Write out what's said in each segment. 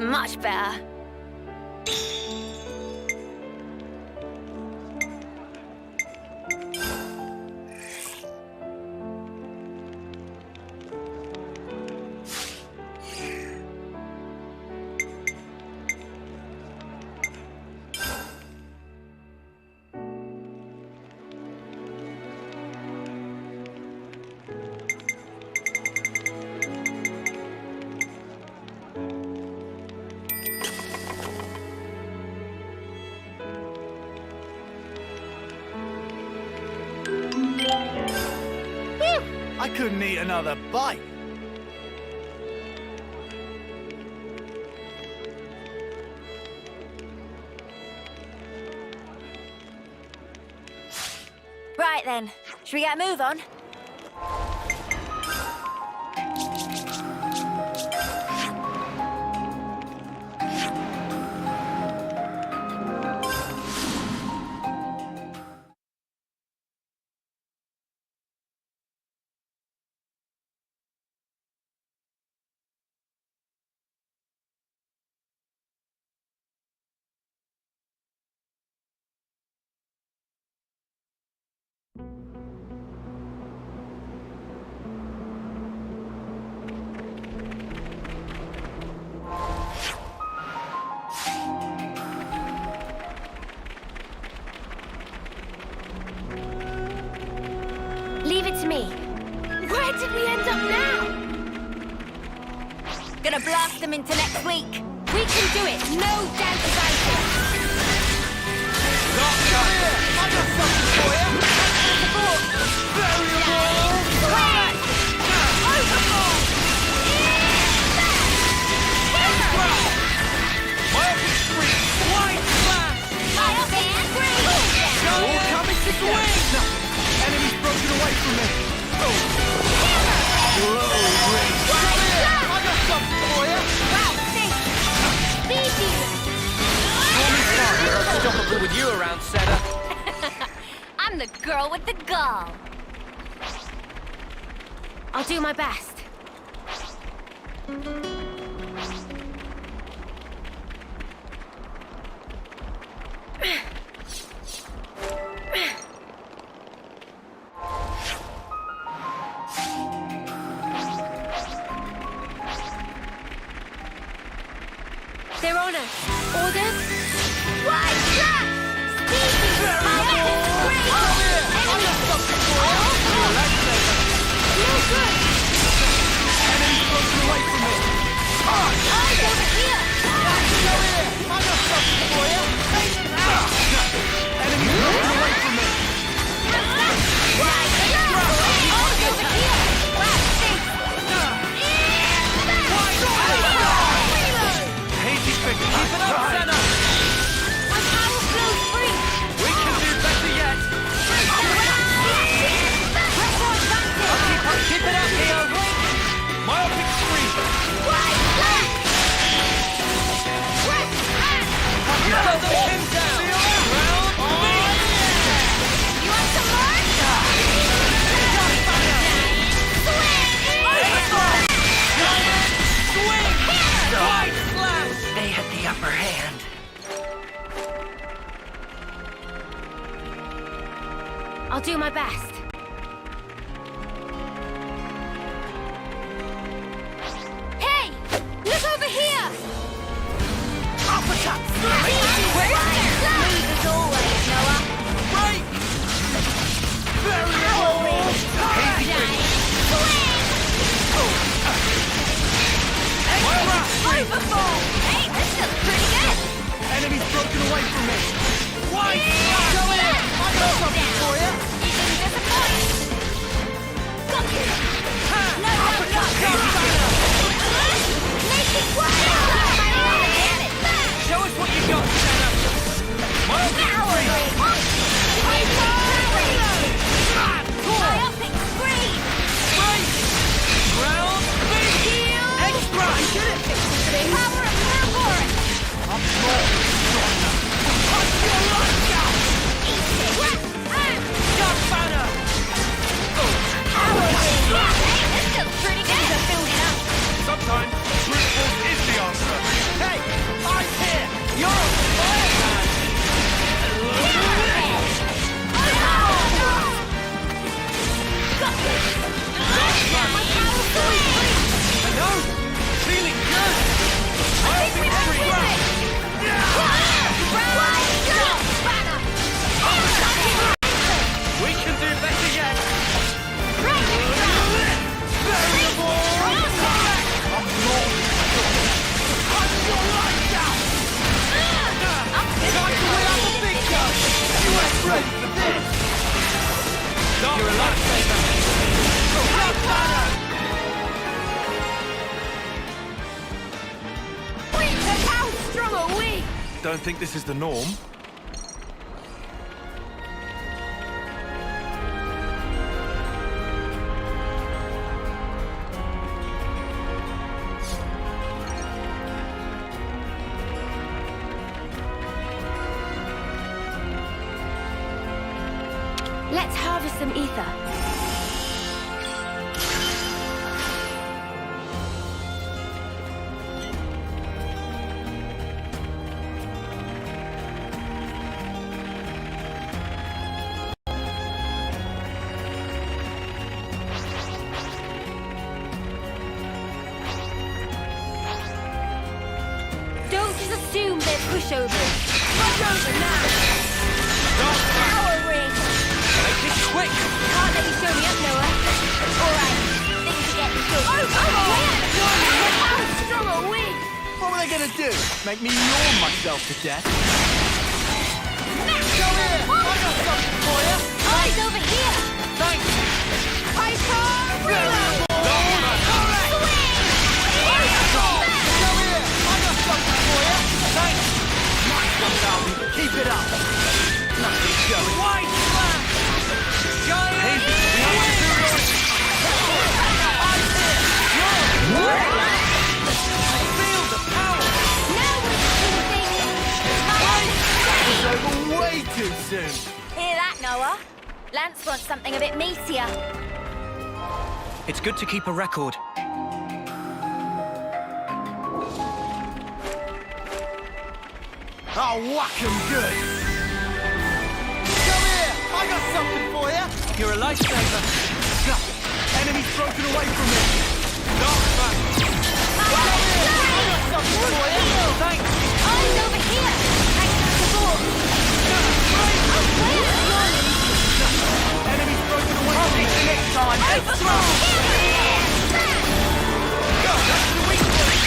Much better. I couldn't eat another bite. Right then, should we get a move on? Leave it to me. Where did we end up now? Gonna blast them into next week. We can do it, no doubt about it. Doctor! I got something for you! Variable! Overboard! Myopic Scream! White Flash! Myopic Scream! All coming together! Enemy's broken away from me! Blow ring! I got something for you! Wow, thanks! Speedy! You're unstoppable with you around, Seda. I'm the girl with the gall. I'll do my best. They're on us. Orders? Wide shot! Speedy! No good! Enemy's broken away from me! Eyes over here! I got something for you! Enemy's broken away from me! Wide shot! Eyes over here! Wow, thanks! Hazy figure! Keep it up, Senna! My power flows free! We can do better yet! Keep it up, Leo! Myopic Scream! Throw him down! Round me! You want some more? Swing! White Slash! They had the upper hand. I'll do my best. Hey! Look over here! Uppercut! Smooth as always, Noah. Break! Variable! Overfall! Hey, this looks pretty good! Enemy's broken away from me! White Slash! Go in! I got something for you! You didn't disappoint! Got you! No, Make it work! Show us what you got, Senna! Myopic Scream! Break! Ground beat! Extra! Get it! Power of Purple! I'm small. Punch your lungs out! Got banner! Hey, this looks pretty good! Build it up! Sometimes brute force is the answer. Hey! Don't think this is the norm. Let's harvest some ether. Don't just assume they're pushovers. Run over now! Power ring! Make this quick! Can't let you show me up, Noah. Alright, things are getting good. How strong are we? What were they gonna do? Make me yawn myself to death? Go here! I got something for you! Eyes over here! Thanks! Piper! Reload! Thanks! Keep it up! Nothing showing. Wide slam! Giant Feel the power! Now we're doing things! It's over way too soon. Hear that, Noah? Lance wants something a bit meatier. It's good to keep a record. I'll whack 'em good. Come here! I got something for you. You're a lifesaver. Enemy's broken away from me. Dark back. Something for you. Thanks! Eyes over here! Thanks for the support! Enemy's broken away from me. Next time. Overthrow! Go! That's the weak point!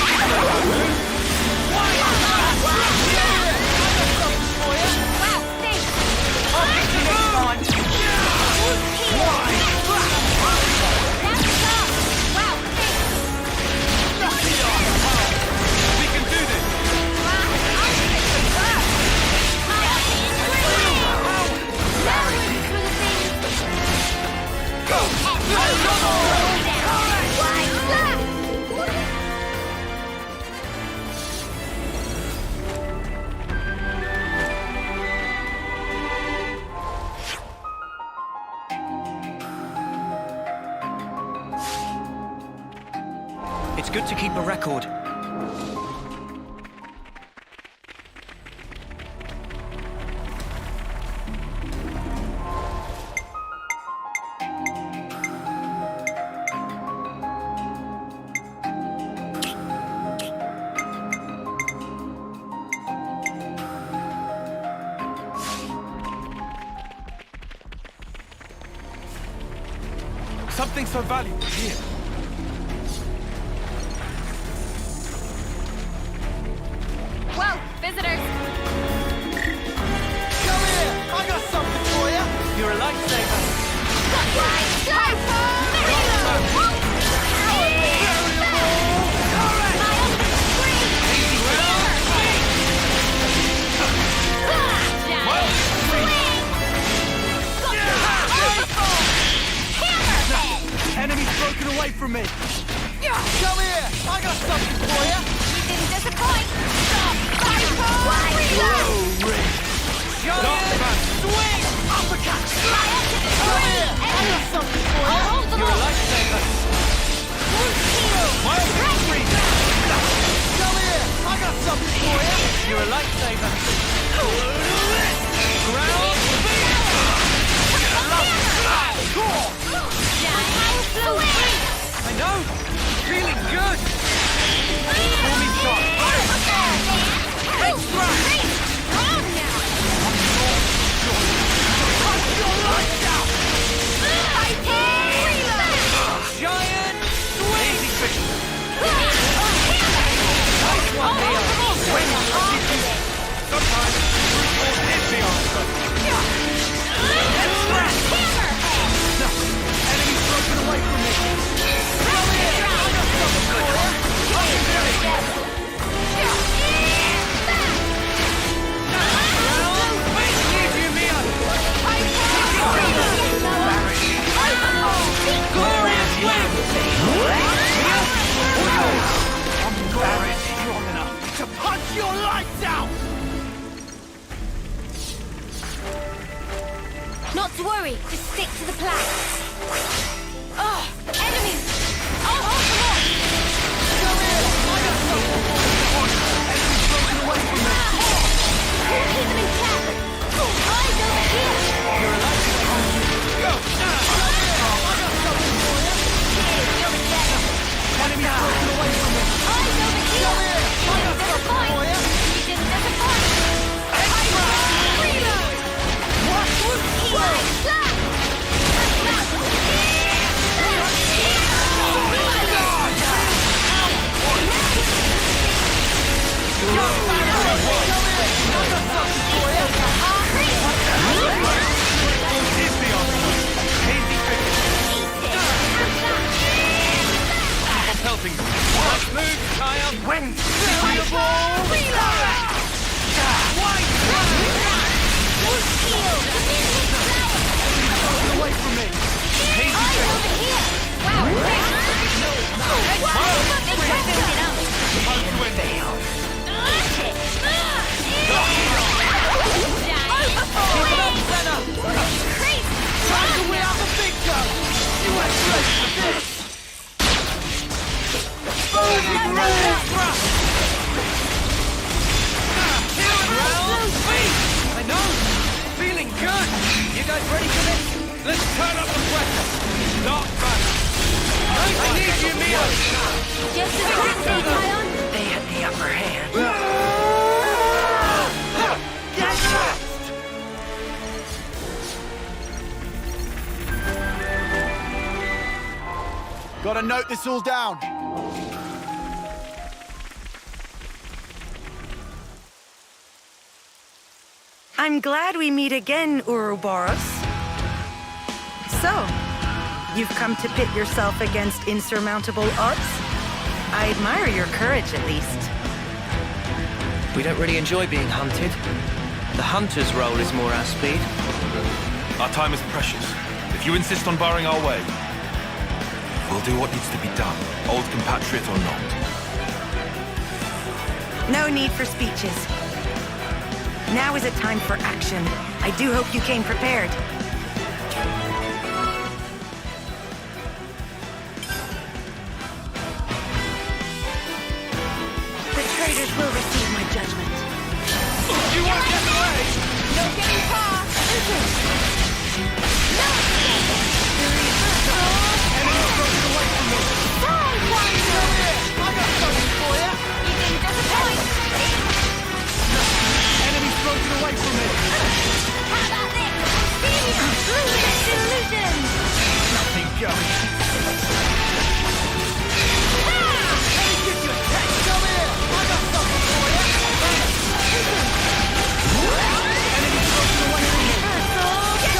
Wow, thanks! I'll get you next time! That's tough! Wow, thanks! We can do this! Go! It's good to keep a record. Something so valuable here. Whoa, visitors! Come here! I got something for you. You're a lifesaver. Enemy's broken away worry. Just stick to the plan. Oh, enemies! I'll hold them off! Keep them in check! Eyes over here! You're alive. Go! You're the devil! Enemies broken away from me. Eyes over here! You didn't disappoint! You didn't disappoint! Reload! What? Eli, slap! Helping. Nice move, child. When? Away from me. Time to win out the big gun. You ain't ready for this. I know. Feeling good. You guys ready for this? Let's turn up the pressure. Start running. I need you, Mia. Just as fast, Ion. They had the upper hand. Get lost. Gotta note this all down. I'm glad we meet again, Ouroboros. So, you've come to pit yourself against insurmountable odds? I admire your courage, at least. We don't really enjoy being hunted. The hunter's role is more our speed. Our time is precious. If you insist on barring our way, we'll do what needs to be done, old compatriot or not. No need for speeches. Now is a time for action. I do hope you came prepared. The traitors will receive my judgment. You won't get away. No getting past. No Enemies broken away from me. I got something for you. You didn't disappoint. Enemies broken away from me. How about this? Serious illusion. Nothing going. Let me give you a taste. Come here. I got something for you. Enemies broken away from me. Get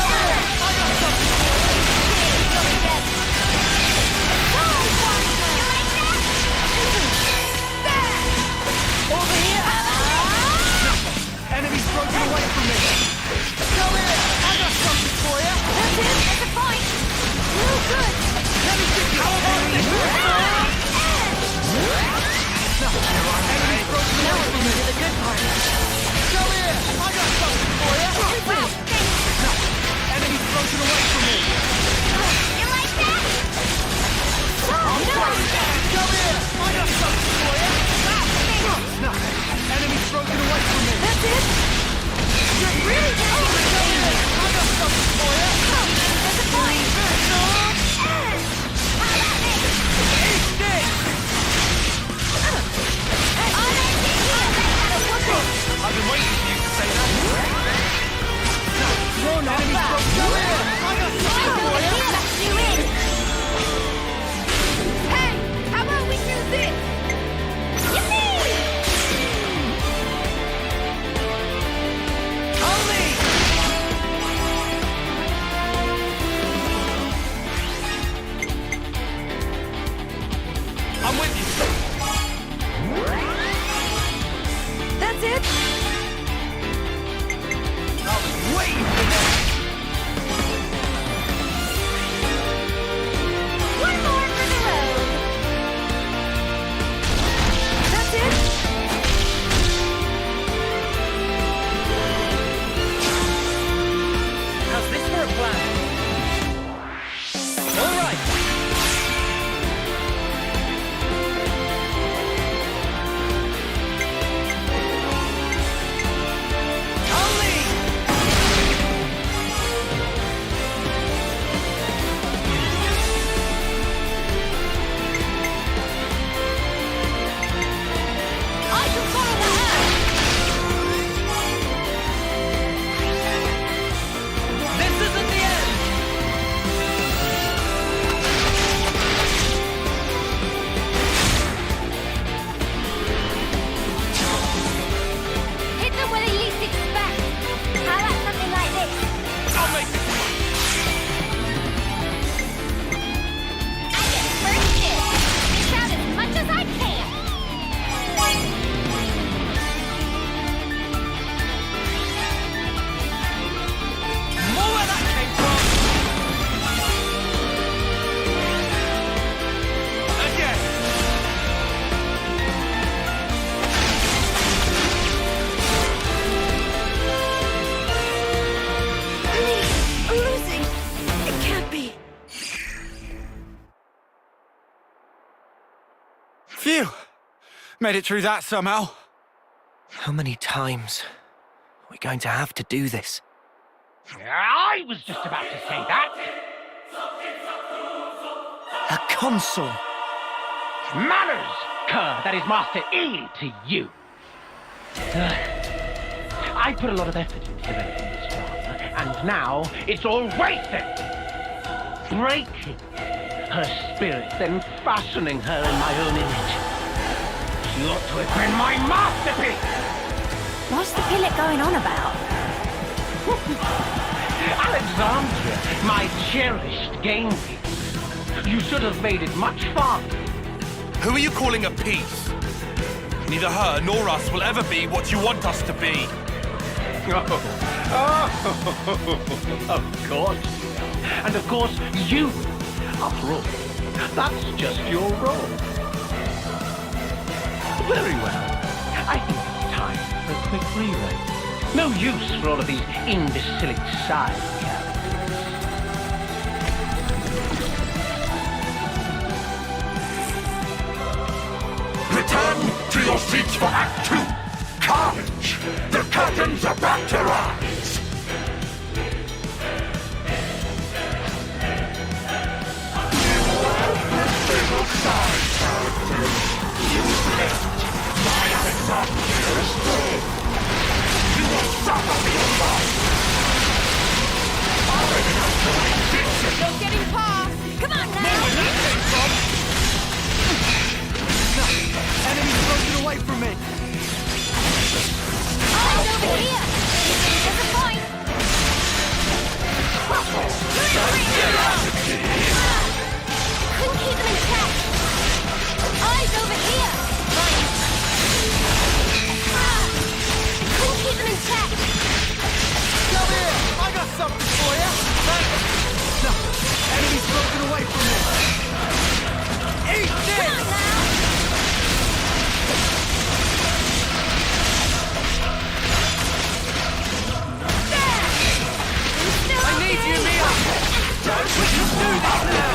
Made it through that somehow. How many times are we going to have to do this? I was just about to say that. A console! Manners, cur, that is Master E to you. I put a lot of effort into developing this drama, and now it's all wasted. Breaking her spirit, then fashioning her in my own image. She ought to have been my masterpiece! What's the pilot going on about? Alexandria, my cherished game piece. You should have made it much farther. Who are you calling a piece? Neither her nor us will ever be what you want us to be. Of course. And of course, you. After all, that's just your role. Very well. I think it's time for a quick rewrite. No use for all of these imbecilic side characters. Return to your seats for Act 2! Carnage! The curtains are about to rise! You're getting past. Come on now. Enemy's broken away from me. Eyes over here. There's a point. Couldn't keep them in check. Eyes over here. Right. Couldn't keep them in check. Come here! I got something for you! No, enemy's broken away from me! Eat this! Come on now. There. Still I need you, okay. Mia! Don't we can do this now!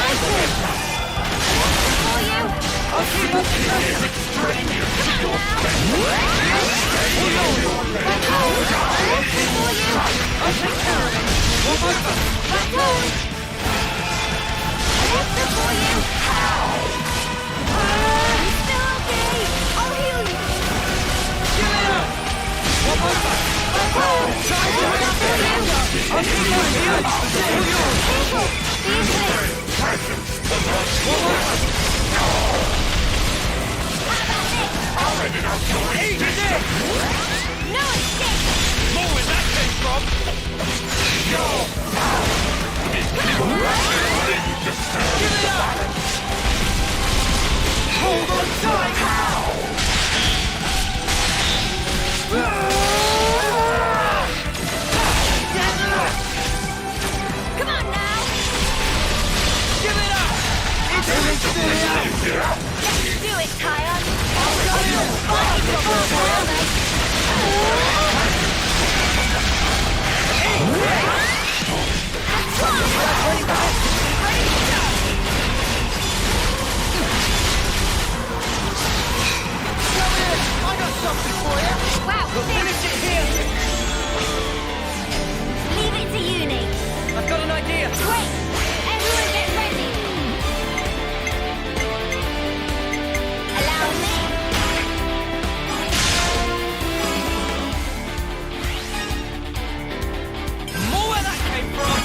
Nice one. For you. I'll keep up to this! Come on now. Back home. For you. I'll take care of it! Back home. Extra for you. You're still okay. I'll heal you. Give it up! Back home. Extra for you. I'll keep you in here! Careful. These ways. How about this? Eat this! No escape. More where that came from! Give it up! Hold on tight! Come on now. Give it up! It's Let's do it, Kion. I got something for you! Wow, Finish it here! leave it to you, Nate. I've got an idea! Great. Everyone get ready. Allow me. More where that came from!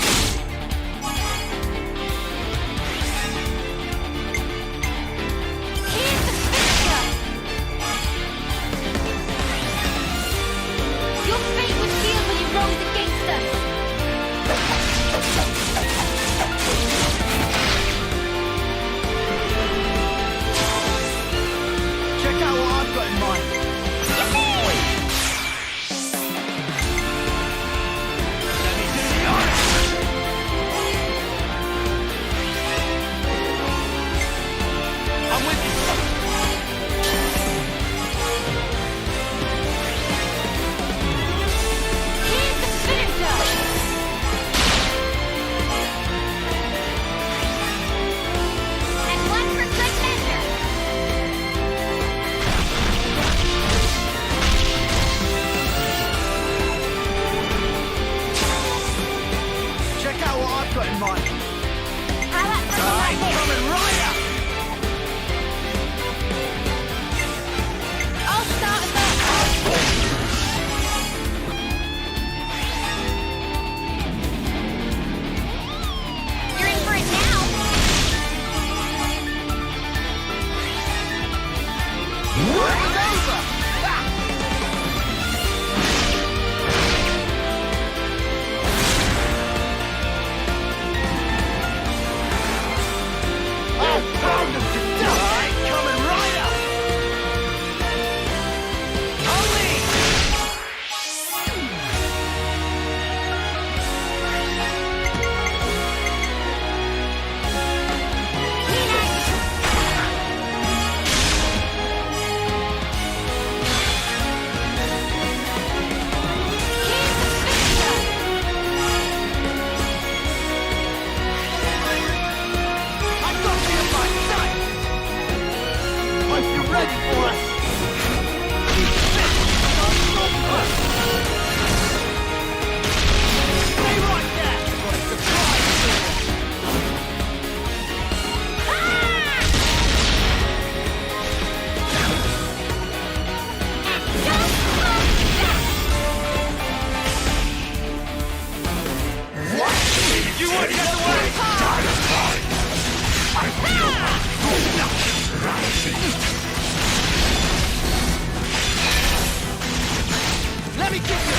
Let me give you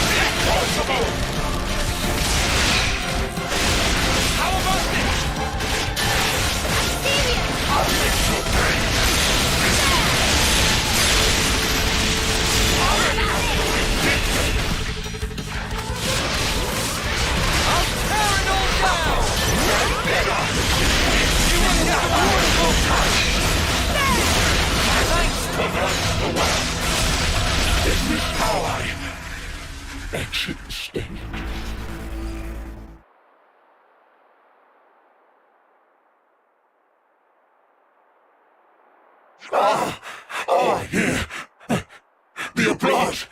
Impossible! How about this? A little pain! I'll tear it all down! You will get a wonderful time! Thanks! This is how I exit the stage. I hear the applause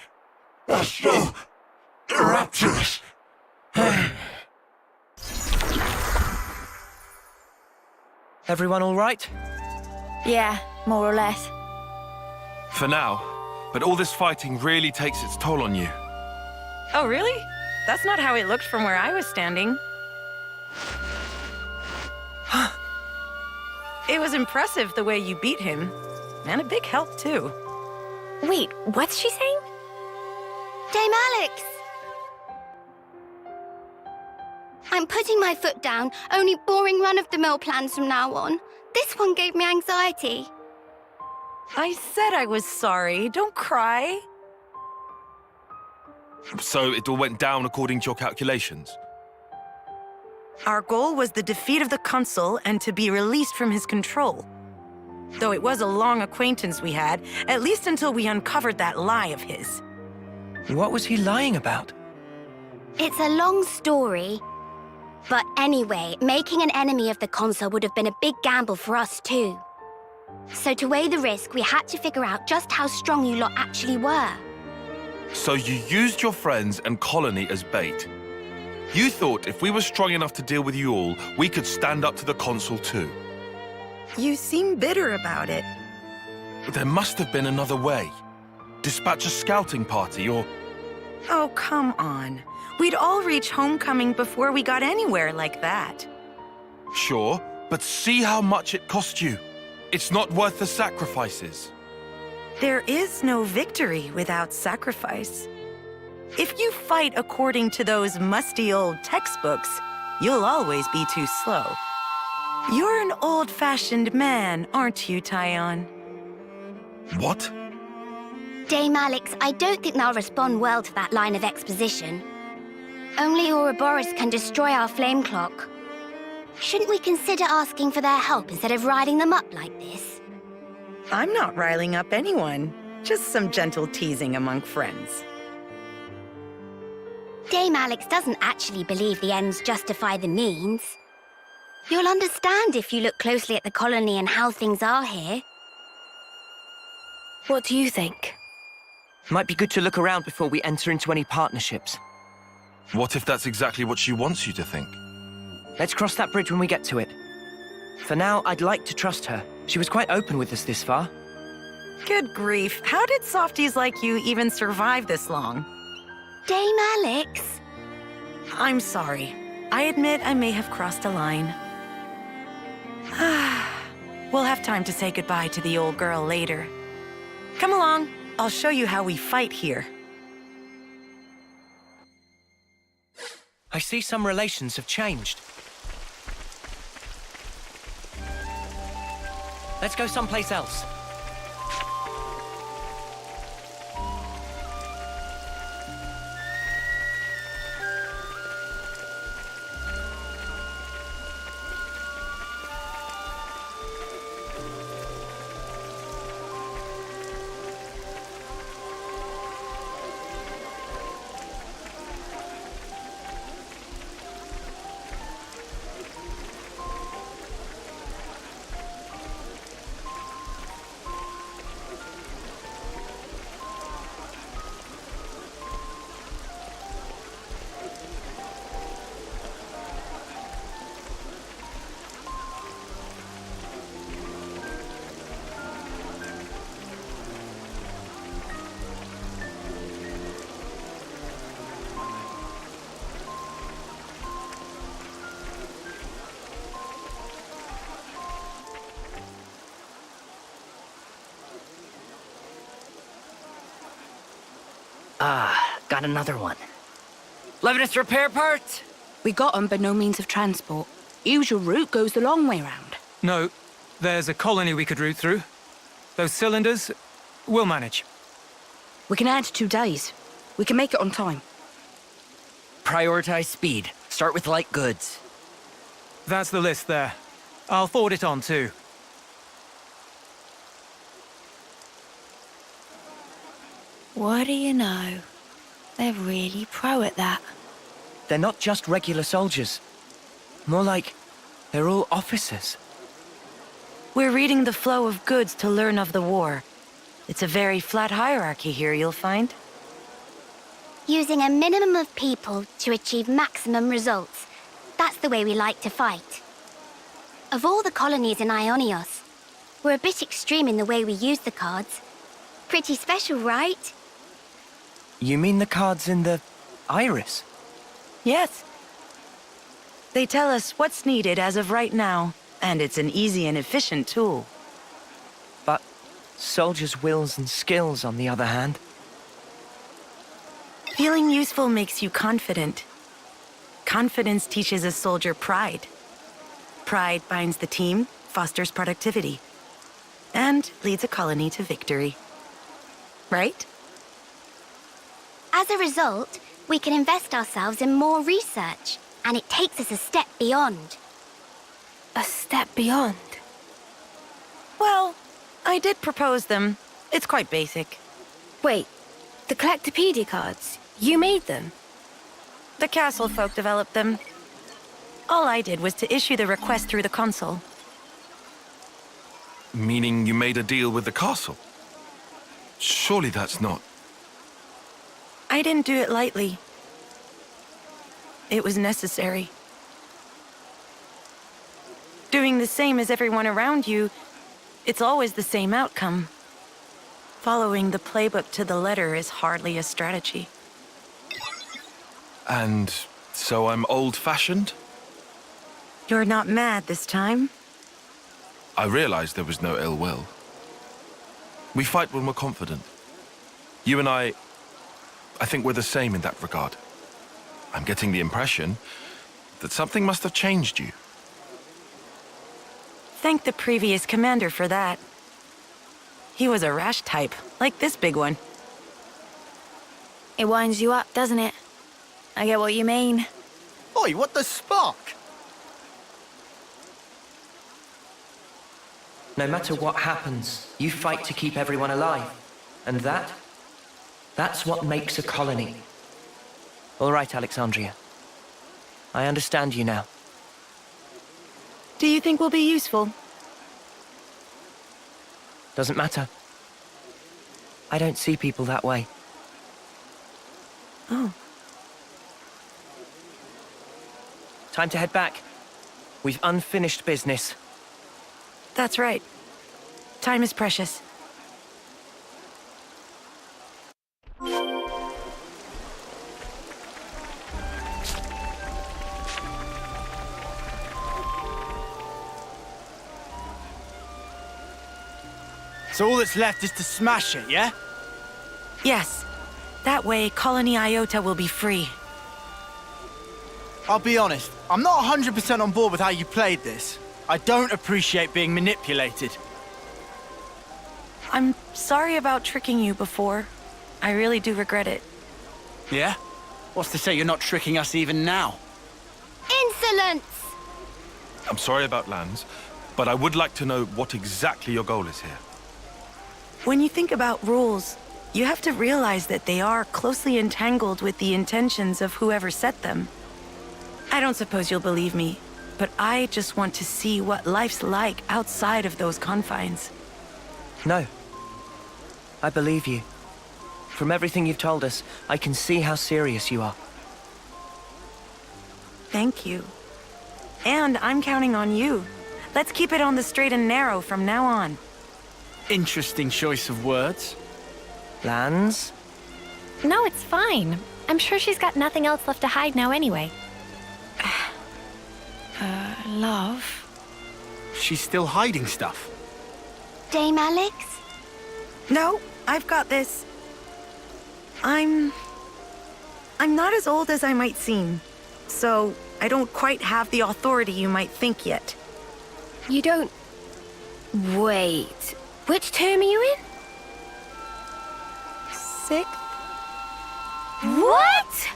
are so rapturous. Everyone all right? Yeah, more or less. For now. But all this fighting really takes its toll on you. Oh, really? That's not how it looked from where I was standing. It was impressive the way you beat him. And a big help, too. Wait, what's she saying? Dame Alex! I'm putting my foot down. Only boring run-of-the-mill plans from now on. This one gave me anxiety. I said I was sorry. Don't cry. So it all went down according to your calculations? Our goal was the defeat of the consul and to be released from his control. Though it was a long acquaintance we had, at least until we uncovered that lie of his. What was he lying about? It's a long story. But anyway, making an enemy of the consul would have been a big gamble for us too. So to weigh the risk, we had to figure out just how strong you lot actually were. So you used your friends and colony as bait. You thought if we were strong enough to deal with you all, we could stand up to the consul too. You seem bitter about it. There must have been another way. Dispatch a scouting party or... Oh, come on. We'd all reach homecoming before we got anywhere like that. Sure, but see how much it cost you. It's not worth the sacrifices. There is no victory without sacrifice. If you fight according to those musty old textbooks, you'll always be too slow. You're an old-fashioned man, aren't you, Tyon? What? Dame Alex, I don't think they'll respond well to that line of exposition. Only Ouroboros can destroy our flame clock. Shouldn't we consider asking for their help instead of riding them up like this? I'm not riling up anyone. Just some gentle teasing among friends. Dame Alex doesn't actually believe the ends justify the means. You'll understand if you look closely at the colony and how things are here. What do you think? Might be good to look around before we enter into any partnerships. What if that's exactly what she wants you to think? Let's cross that bridge when we get to it. For now, I'd like to trust her. She was quite open with us this far. Good grief. How did softies like you even survive this long? Dame Alex? I'm sorry. I admit I may have crossed a line. We'll have time to say goodbye to the old girl later. Come along. I'll show you how we fight here. I see some relations have changed. Let's go someplace else. Got another one. Levitus repair parts? We got them, but no means of transport. Usual route goes the long way round. No, there's a colony we could route through. Those cylinders, we'll manage. We can add 2 days. We can make it on time. Prioritize speed. Start with light goods. That's the list there. I'll forward it on too. What do you know? They're really pro at that. They're not just regular soldiers. More like they're all officers. We're reading the flow of goods to learn of the war. It's a very flat hierarchy here, you'll find. Using a minimum of people to achieve maximum results. That's the way we like to fight. Of all the colonies in Ionios, we're a bit extreme in the way we use the cards. Pretty special, right? You mean the cards in the iris? Yes. They tell us what's needed as of right now, and it's an easy and efficient tool. But soldiers' wills and skills, on the other hand. Feeling useful makes you confident. Confidence teaches a soldier pride. Pride binds the team, fosters productivity, and leads a colony to victory. Right? As a result, we can invest ourselves in more research, and it takes us a step beyond. A step beyond. Well, I did propose them. It's quite basic. Wait, the Collectopedia cards, you made them? The castle folk developed them. All I did was to issue the request through the console. Meaning you made a deal with the castle? Surely that's not... I didn't do it lightly. It was necessary. Doing the same as everyone around you, it's always the same outcome. Following the playbook to the letter is hardly a strategy. And so I'm old-fashioned? You're not mad this time? I realized there was no ill will. We fight when we're confident. You and I think we're the same in that regard. I'm getting the impression that something must have changed you. Thank the previous commander for that. He was a rash type, like this big one. It winds you up, doesn't it? I get what you mean. Oi, what the spark? No matter what happens, you fight to keep everyone alive. And that's what makes a colony. All right, Alexandria. I understand you now. Do you think we'll be useful? Doesn't matter. I don't see people that way. Oh. Time to head back. We've unfinished business. That's right. Time is precious. So all that's left is to smash it, yeah? Yes. That way, Colony Iota will be free. I'll be honest, I'm not 100% on board with how you played this. I don't appreciate being manipulated. I'm sorry about tricking you before. I really do regret it. Yeah? What's to say you're not tricking us even now? Insolence! I'm sorry about Lands, but I would like to know what exactly your goal is here. When you think about rules, you have to realize that they are closely entangled with the intentions of whoever set them. I don't suppose you'll believe me, but I just want to see what life's like outside of those confines. No. I believe you. From everything you've told us, I can see how serious you are. Thank you. And I'm counting on you. Let's keep it on the straight and narrow from now on. Interesting choice of words. Lands? No, it's fine. I'm sure she's got nothing else left to hide now anyway. Love? She's still hiding stuff. Dame Alex? No, I've got this. I'm not as old as I might seem, so I don't quite have the authority you might think yet. You don't... Wait. Which term are you in? 6th? What?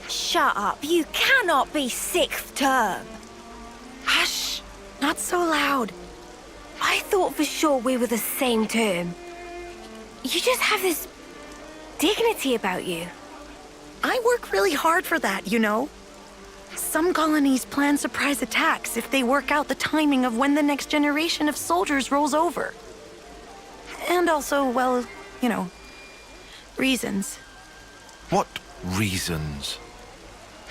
Shut up. You cannot be 6th term. Hush! Not so loud. I thought for sure we were the same term. You just have this dignity about you. I work really hard for that, you know. Some colonies plan surprise attacks if they work out the timing of when the next generation of soldiers rolls over. And also, well, you know, reasons. What reasons?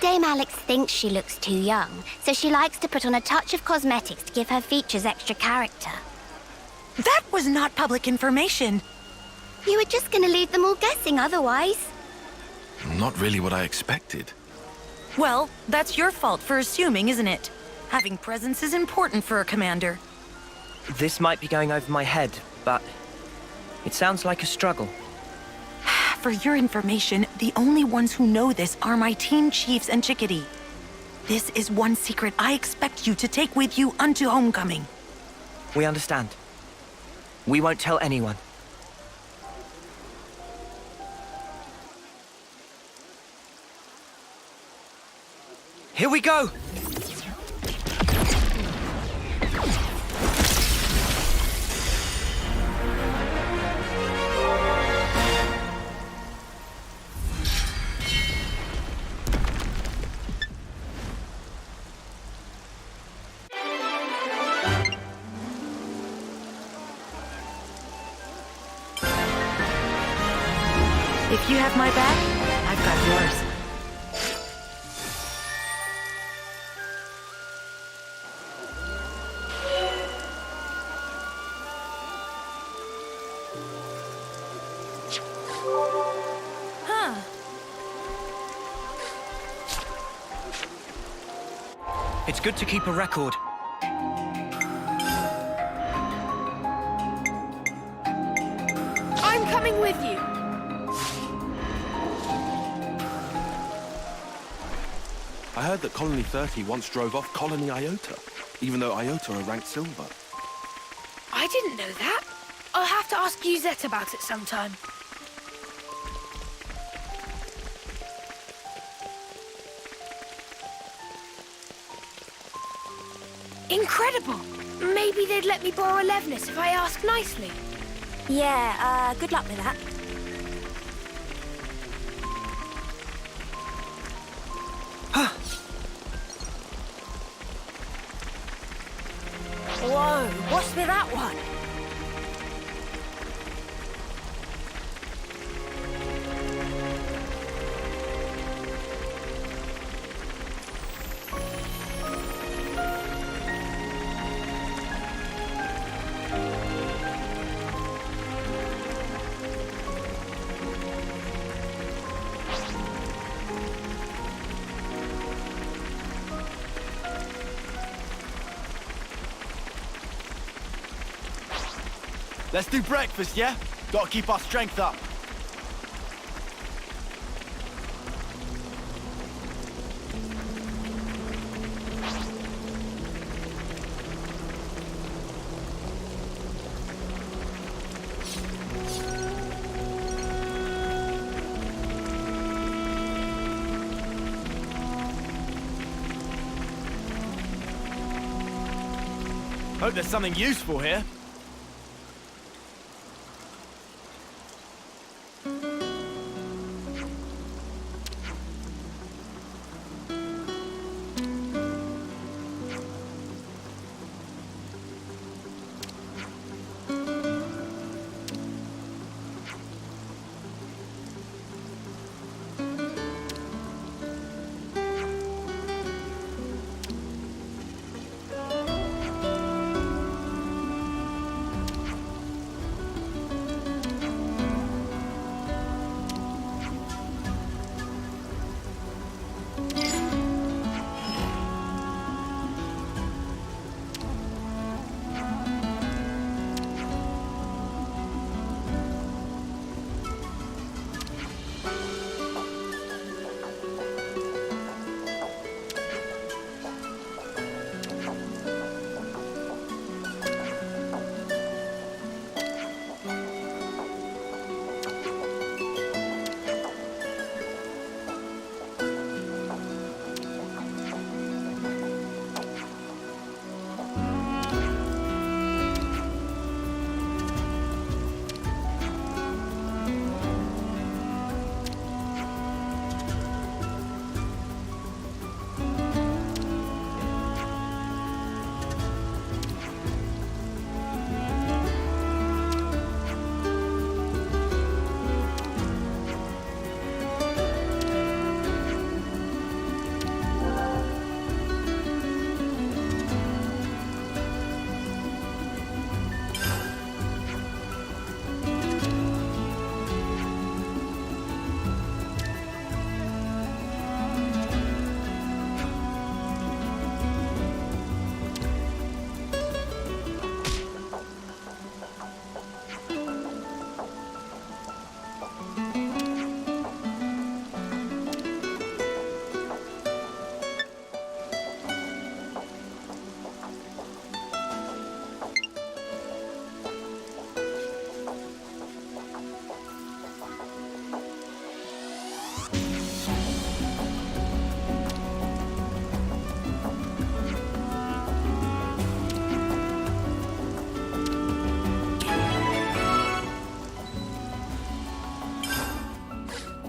Dame Alex thinks she looks too young, so she likes to put on a touch of cosmetics to give her features extra character. That was not public information. You were just gonna leave them all guessing otherwise. Not really what I expected. Well, that's your fault for assuming, isn't it? Having presence is important for a commander. This might be going over my head, but it sounds like a struggle. For your information, the only ones who know this are my team chiefs and Chickadee. This is one secret I expect you to take with you unto homecoming. We understand. We won't tell anyone. Here we go! If you have my back, I've got yours. It's good to keep a record. I'm coming with you. I heard that Colony 30 once drove off Colony Iota, even though Iota are ranked silver. I didn't know that. I'll have to ask Uzette about it sometime. Incredible! Maybe they'd let me borrow Levnis if I ask nicely. Yeah, good luck with that. Whoa, what's with that one? Let's do breakfast, yeah? Gotta keep our strength up. Hope there's something useful here.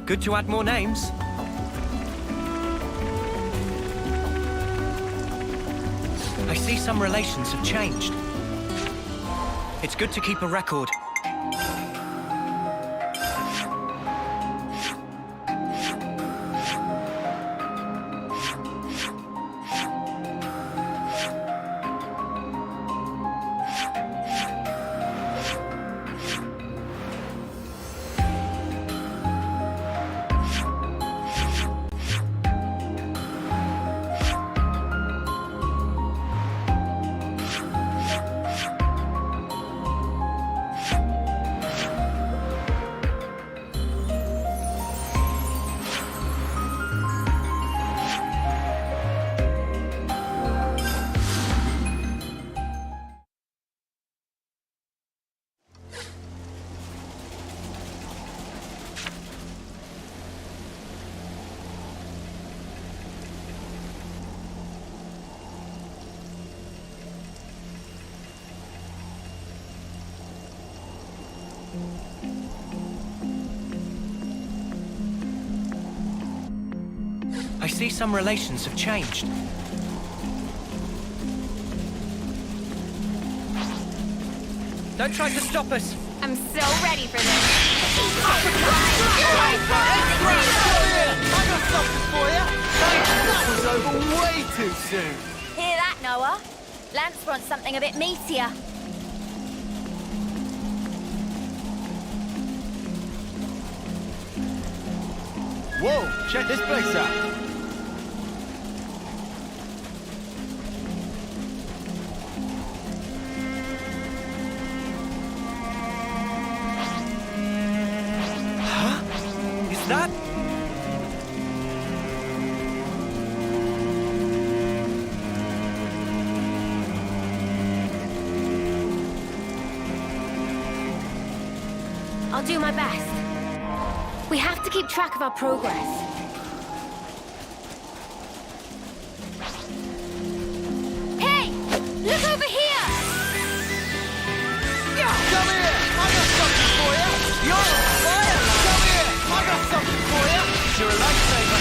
Good to add more names. I see some relations have changed. It's good to keep a record. I see some relations have changed. Don't try to stop us. I'm so ready for this. I got something for you. That was over way too soon. Hear that, Noah? Lance wants something a bit meatier. Whoa, check this place out. Is that? I'll do my best. We have to keep track of our progress. Hey! Look over here! Come here! I got something for you! You're on fire! Come here! I got something for you! You're a lifesaver!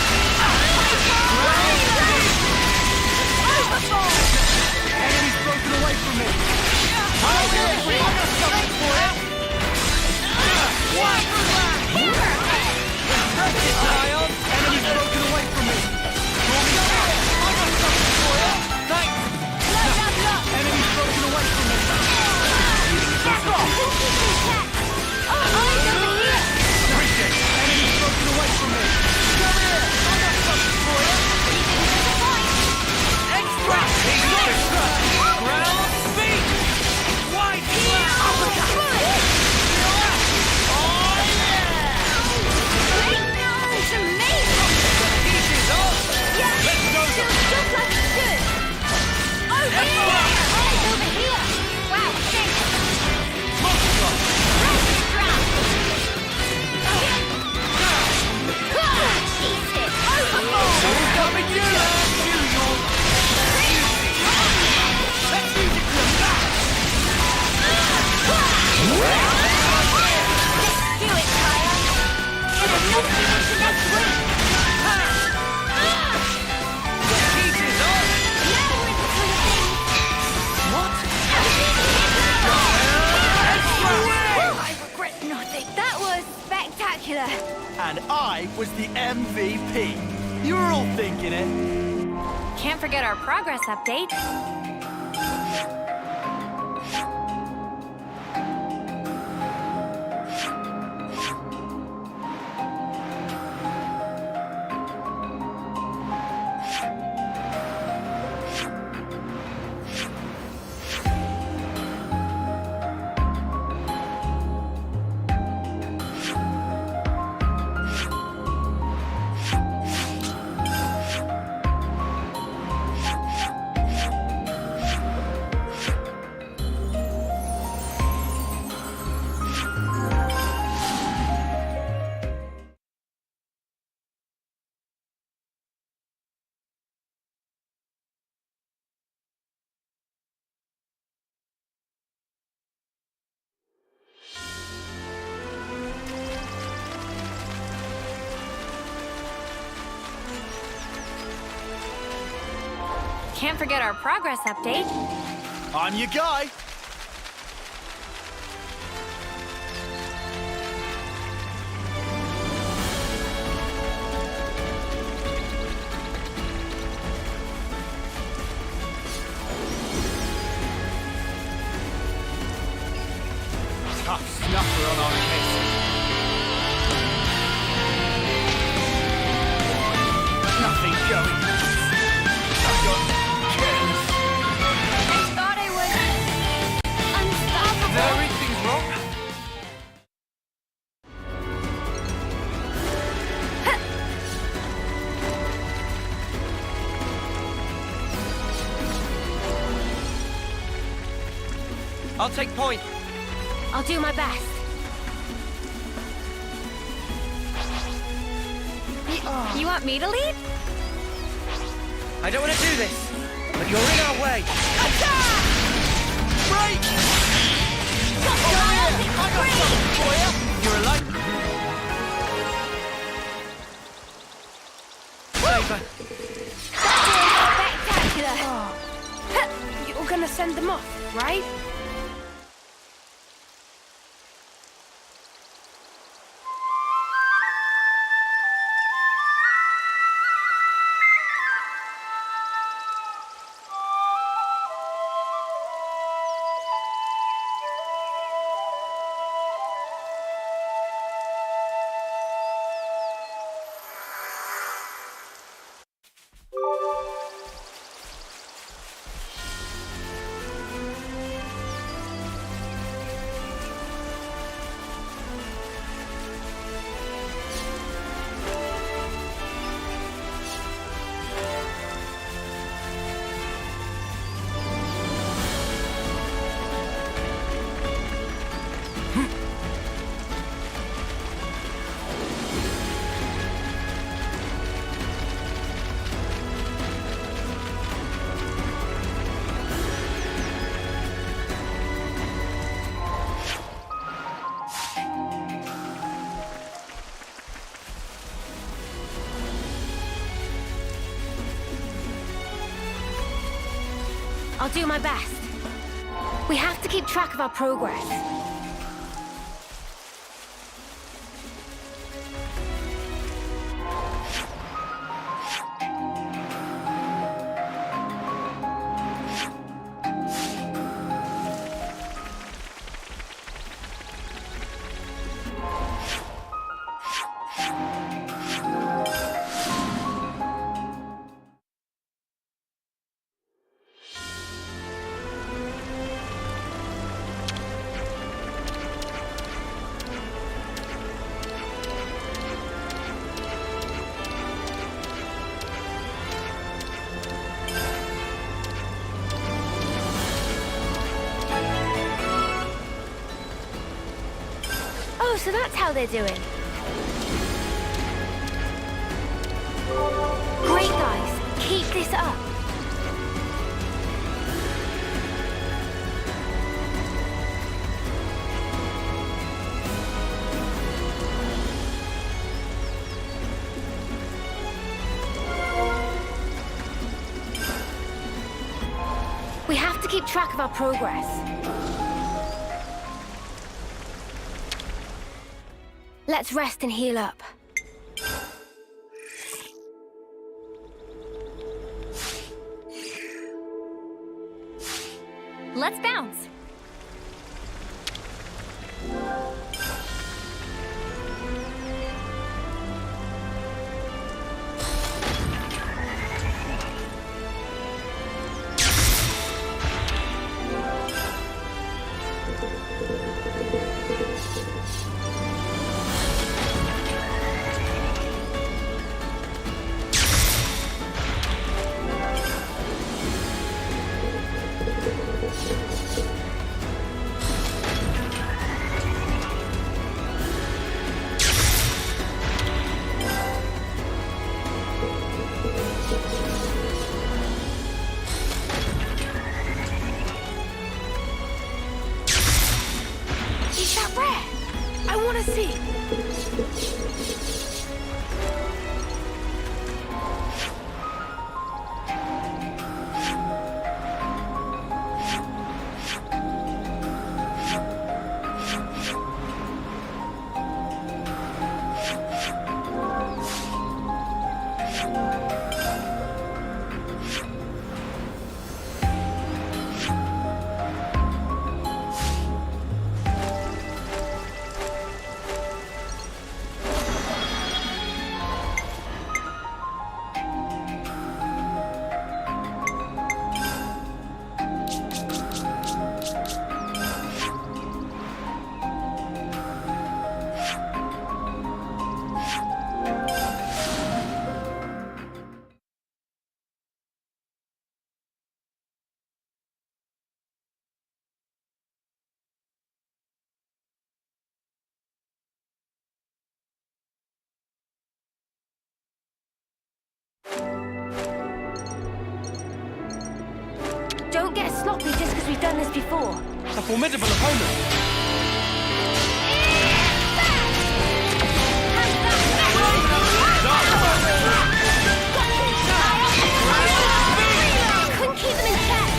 Enemy's broken away from me! Come here! I got something for you! What? Enemy's broken away from me! Come here! I got something for you! Thanks! Enemy's broken away from me! Back off! Eyes over here! Appreciate it. Enemy's broken away from me. Come here! I got something for you! Extra! Extra! Ground beat! White flag! Uppercut! Oh yeah! It's amazing! Pieces off! Yeah! Let's go! Feels just like it should! Over here! Eyes over here! Wow, thanks! Precious ground! Jesus! Overboard! Who's coming you? Let's use it to attack! Let's do it, Kyle! And another one next week! Pieces off! Now we're into the thing! What? I regret nothing. That was spectacular. And I was the MVP. You were all thinking it. Can't forget our progress update. Can't forget our progress update. I'm your guy. Tough snuffer on our case. Nothing going. I've got careless. I thought I was unstoppable. Everything's wrong. I'll take point. I'll do my best. You want me to lead? I don't want to do this, but you're in our way. Break! I got something for you. You're a light. Saber. Spectacular! You're gonna send them off, right? I'll do my best. We have to keep track of our progress. Oh, so that's how they're doing. Great, guys. Keep this up. We have to keep track of our progress. Let's rest and heal up. Let's bounce. Is that rare? I want to see. Don't get sloppy just because we've done this before. A formidable opponent. Couldn't keep them in check.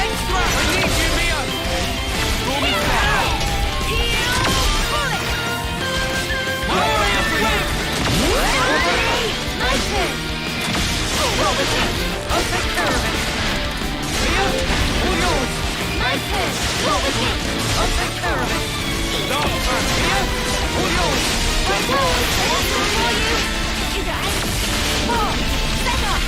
Extra! I need you, Mia! Stormy Star! Warrior Flame! My turn. I'll take care of it! Mia, all yours! My turn. What was it? I'll take care of it! Dark Fan, Mia, all yours! Right on. What's for you? You guys. 4. Set up.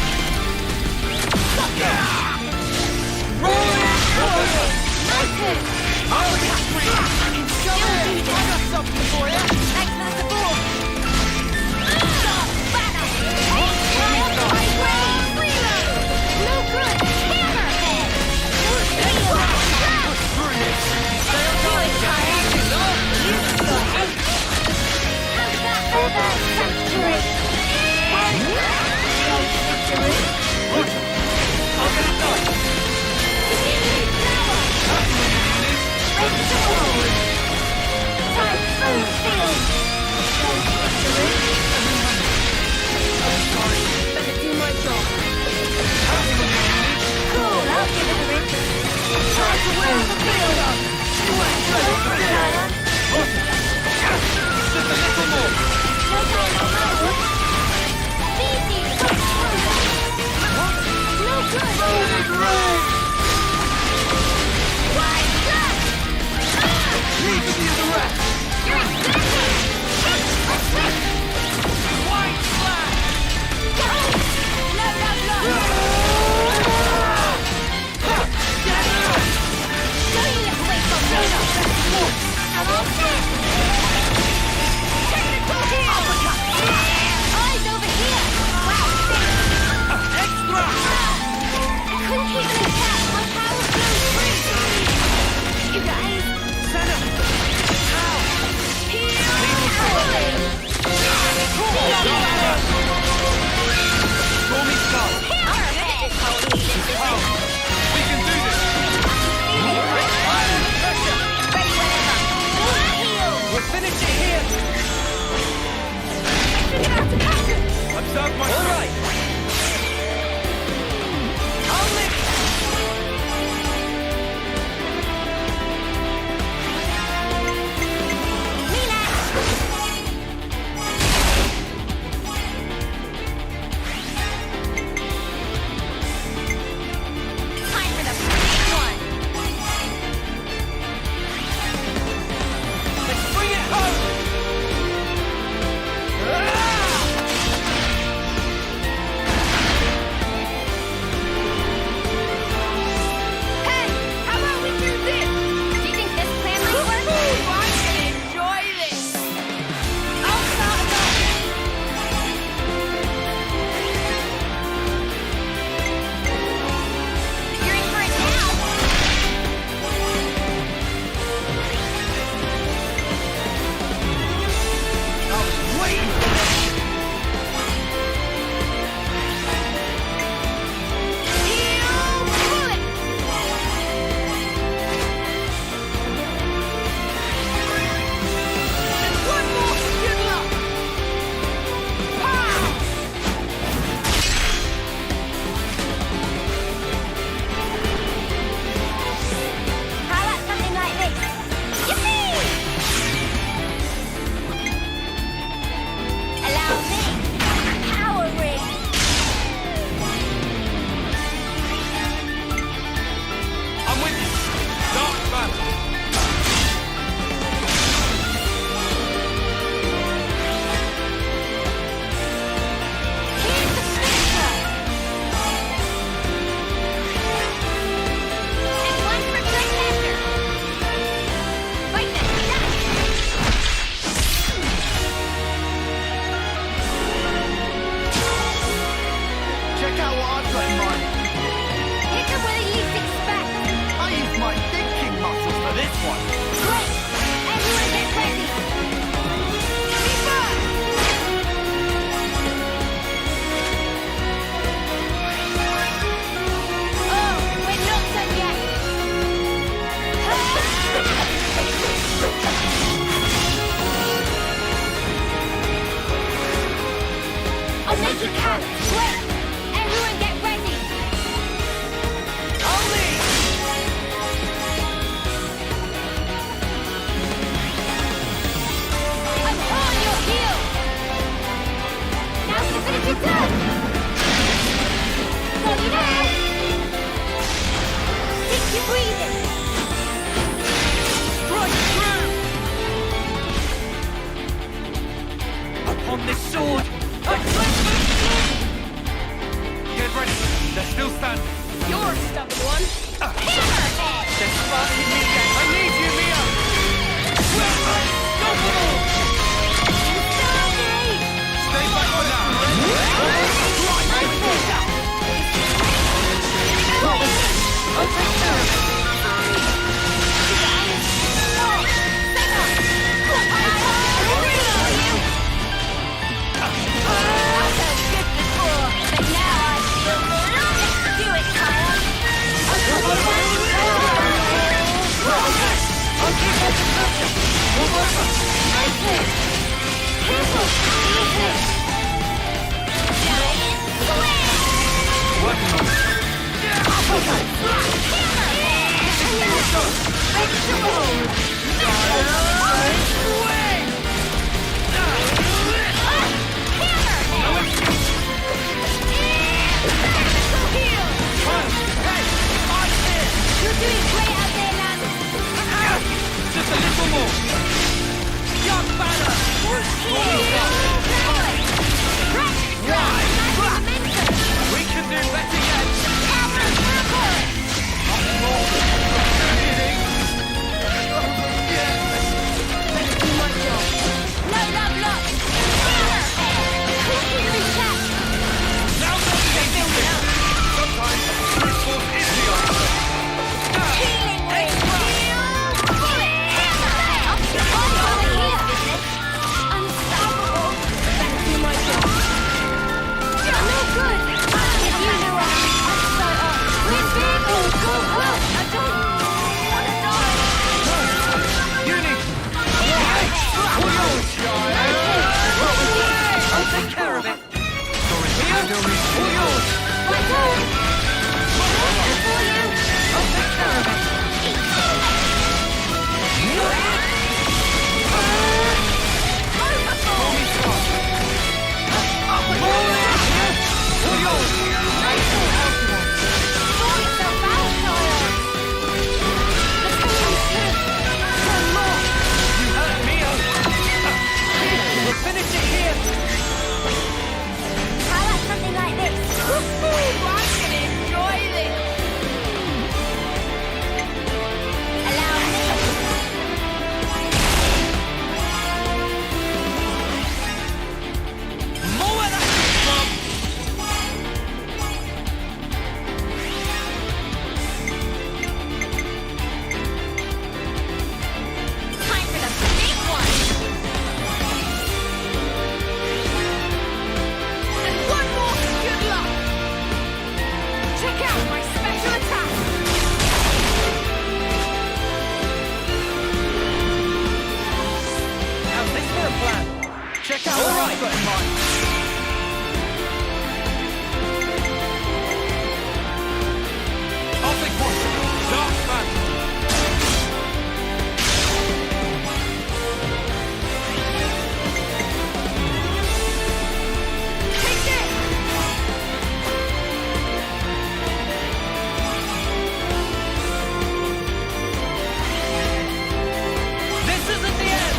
Rolling Warrior! My turn. I'll get free! I got something for you! Excellent support. Stop. Banner. Freeload. No good. Hammerhead. Stay on target, guys! How's that feather sanctuary? I'll get it done! Typhoon field. Better do my job. Cool, I'll give it a ring. Try to win the field. Just a little more! No time on my wood. Easy. No good. Wide shot. Leave me the rest! You're exactly. White flag! Extra! Stormy Star! We can do this! We'll finish it here! Just a little more. Young banner. We can do better yet. Check out what I've got in mind. I'll take one. Dark man. Take it! This isn't the end!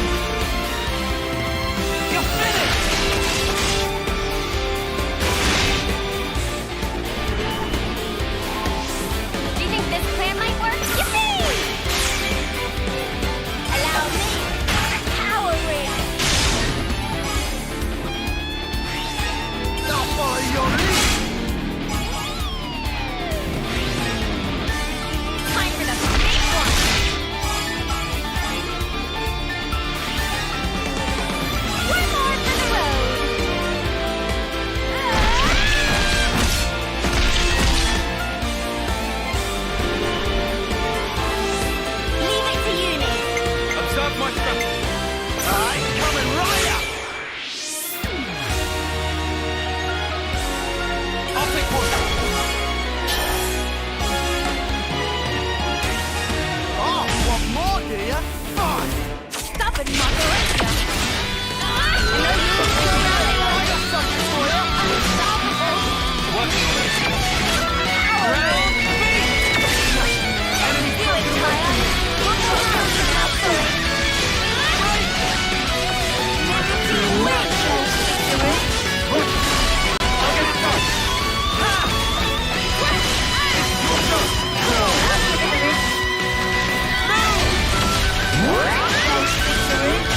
You're finished! Do you think this plan might work? Yippee! Allow me power ring. I'll follow your lead! Time for the big one. One more for the road. Leave it to Uni. Observe my strategy. I'm coming right up! I'll take one. Oh, want more, do you? Fine! Stubborn mother, ain't ya? I know you'll go around I got something for you! unstoppable. Working on it. Power ring. Enemy Do it, Kaya. One more round for the outside. Never to wait for victory. I'll get it done! Ha! Your turn! Victory.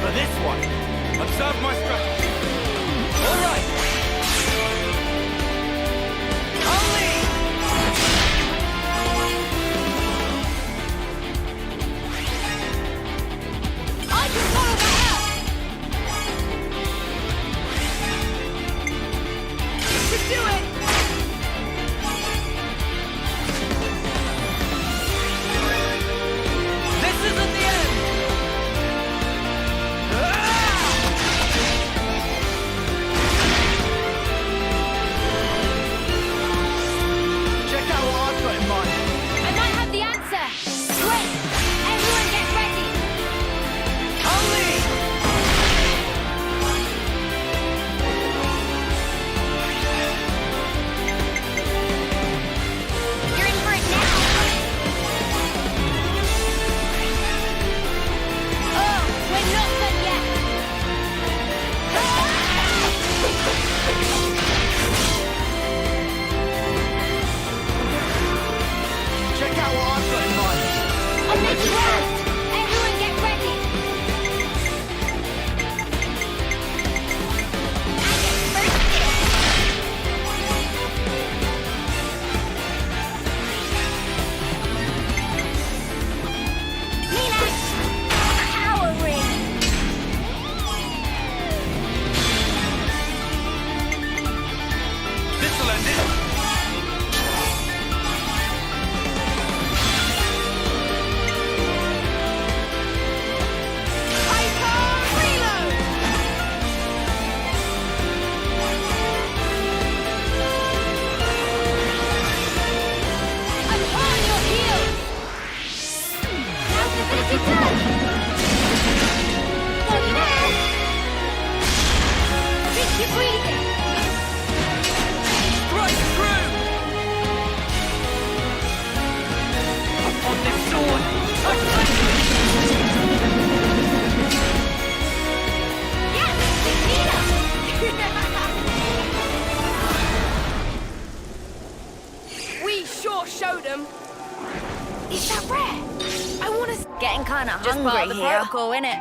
For this one, observe my strategy. All right. Only. I can follow that up! You should do it! This isn't the end! Check out what I've got in mind. I might have the answer! Wait! Everyone get ready! Only! You're in for it now. Oh, we're not done yet! Check out what I've got in mind. On the ground! Everyone get ready! Nina! Power ring! This'll end it. Icon reload! I'm on your heels! Now's the finishing touch! Steady now! Keep your breathing! Straight through! On this sword! Yeah! Nina! We sure showed them. Is that rare? I want to... Getting kinda Just part of the protocol, innit?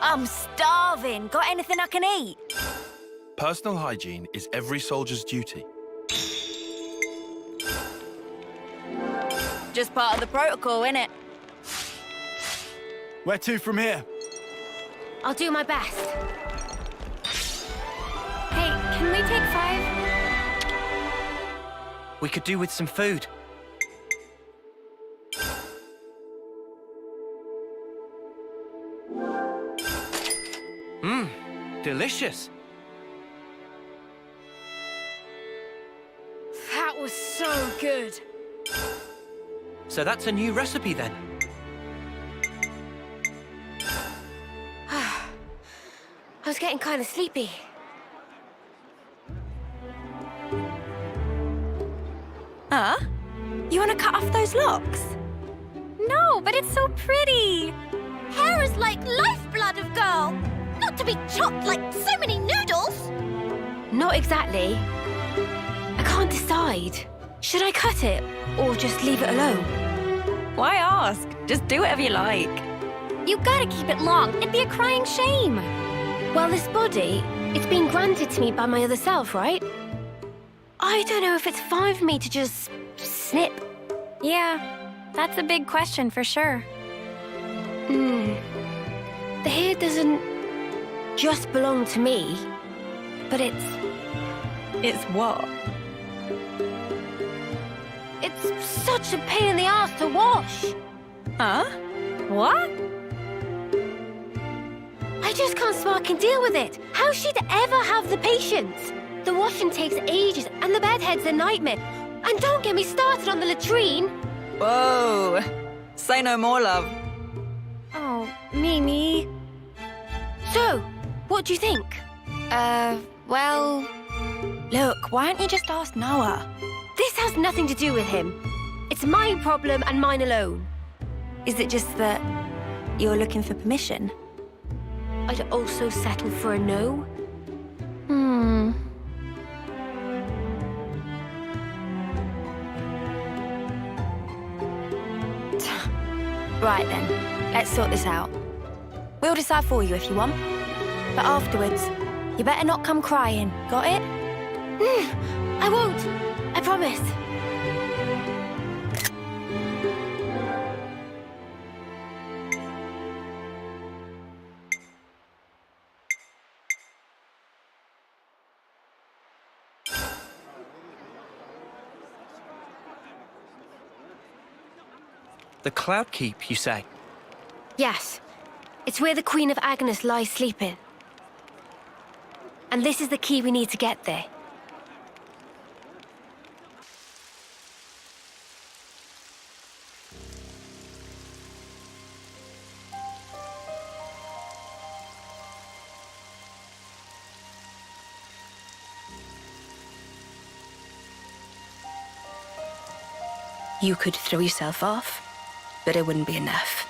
I'm starving. Got anything I can eat? Personal hygiene is every soldier's duty. Just part of the protocol, innit? Where to from here? I'll do my best. Hey, can we take 5? We could do with some food. delicious. That was so good. So that's a new recipe then? I was getting kind of sleepy. Huh? You want to cut off those locks? No, but it's so pretty. Hair is like lifeblood of girl. Not to be chopped like so many noodles. Not exactly. I can't decide. Should I cut it or just leave it alone? Why ask? Just do whatever you like. You gotta keep it long. It'd be a crying shame. Well, this body, it's been granted to me by my other self, right? I don't know if it's fine for me to just snip. Yeah, that's a big question for sure. The hair doesn't just belong to me, but it's what? It's such a pain in the ass to wash. Huh? What? I just can't spark deal with it. How she'd ever have the patience? The washing takes ages, and the bedhead's a nightmare. And don't get me started on the latrine. Whoa. Say no more, love. Oh, Mimi. So, what do you think? Well... Look, why don't you just ask Noah? This has nothing to do with him. It's my problem and mine alone. Is it just that you're looking for permission? I'd also settle for a no. Right then, let's sort this out. We'll decide for you if you want. But afterwards, you better not come crying. Got it? I won't. I promise. The Cloud Keep, you say? Yes. It's where the Queen of Agnes lies sleeping. And this is the key we need to get there. You could throw yourself off, but it wouldn't be enough.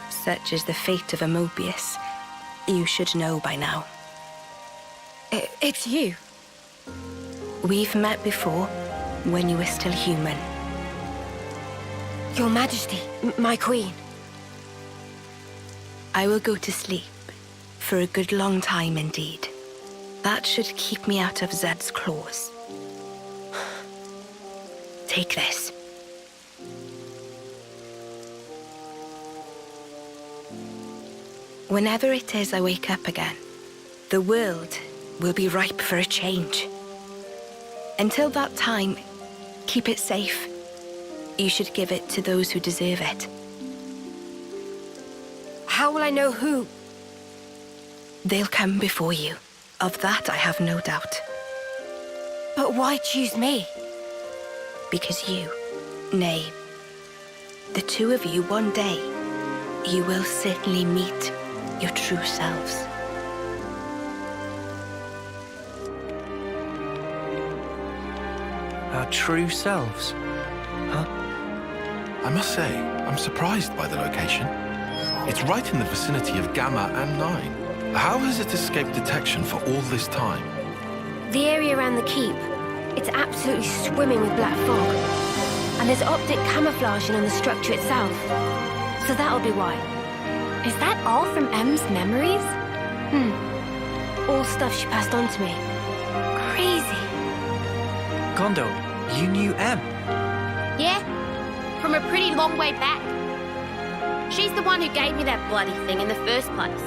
Such is the fate of a Mobius. You should know by now. It's you. We've met before, when you were still human. Your Majesty, my Queen. I will go to sleep, for a good long time indeed. That should keep me out of Zed's claws. Take this. Whenever it is I wake up again, the world will be ripe for a change. Until that time, keep it safe. You should give it to those who deserve it. How will I know who? They'll come before you. Of that I have no doubt. But why choose me? Because you, nay, the two of you one day, you will certainly meet your true selves. Our true selves? Huh? I must say, I'm surprised by the location. It's right in the vicinity of Gamma and 9. How has it escaped detection for all this time? The area around the keep, it's absolutely swimming with black fog. And there's optic camouflaging on the structure itself. So that'll be why. Is that all from M's memories? All stuff she passed on to me. Crazy. Kondo, you knew M. Yeah, from a pretty long way back. She's the one who gave me that bloody thing in the first place.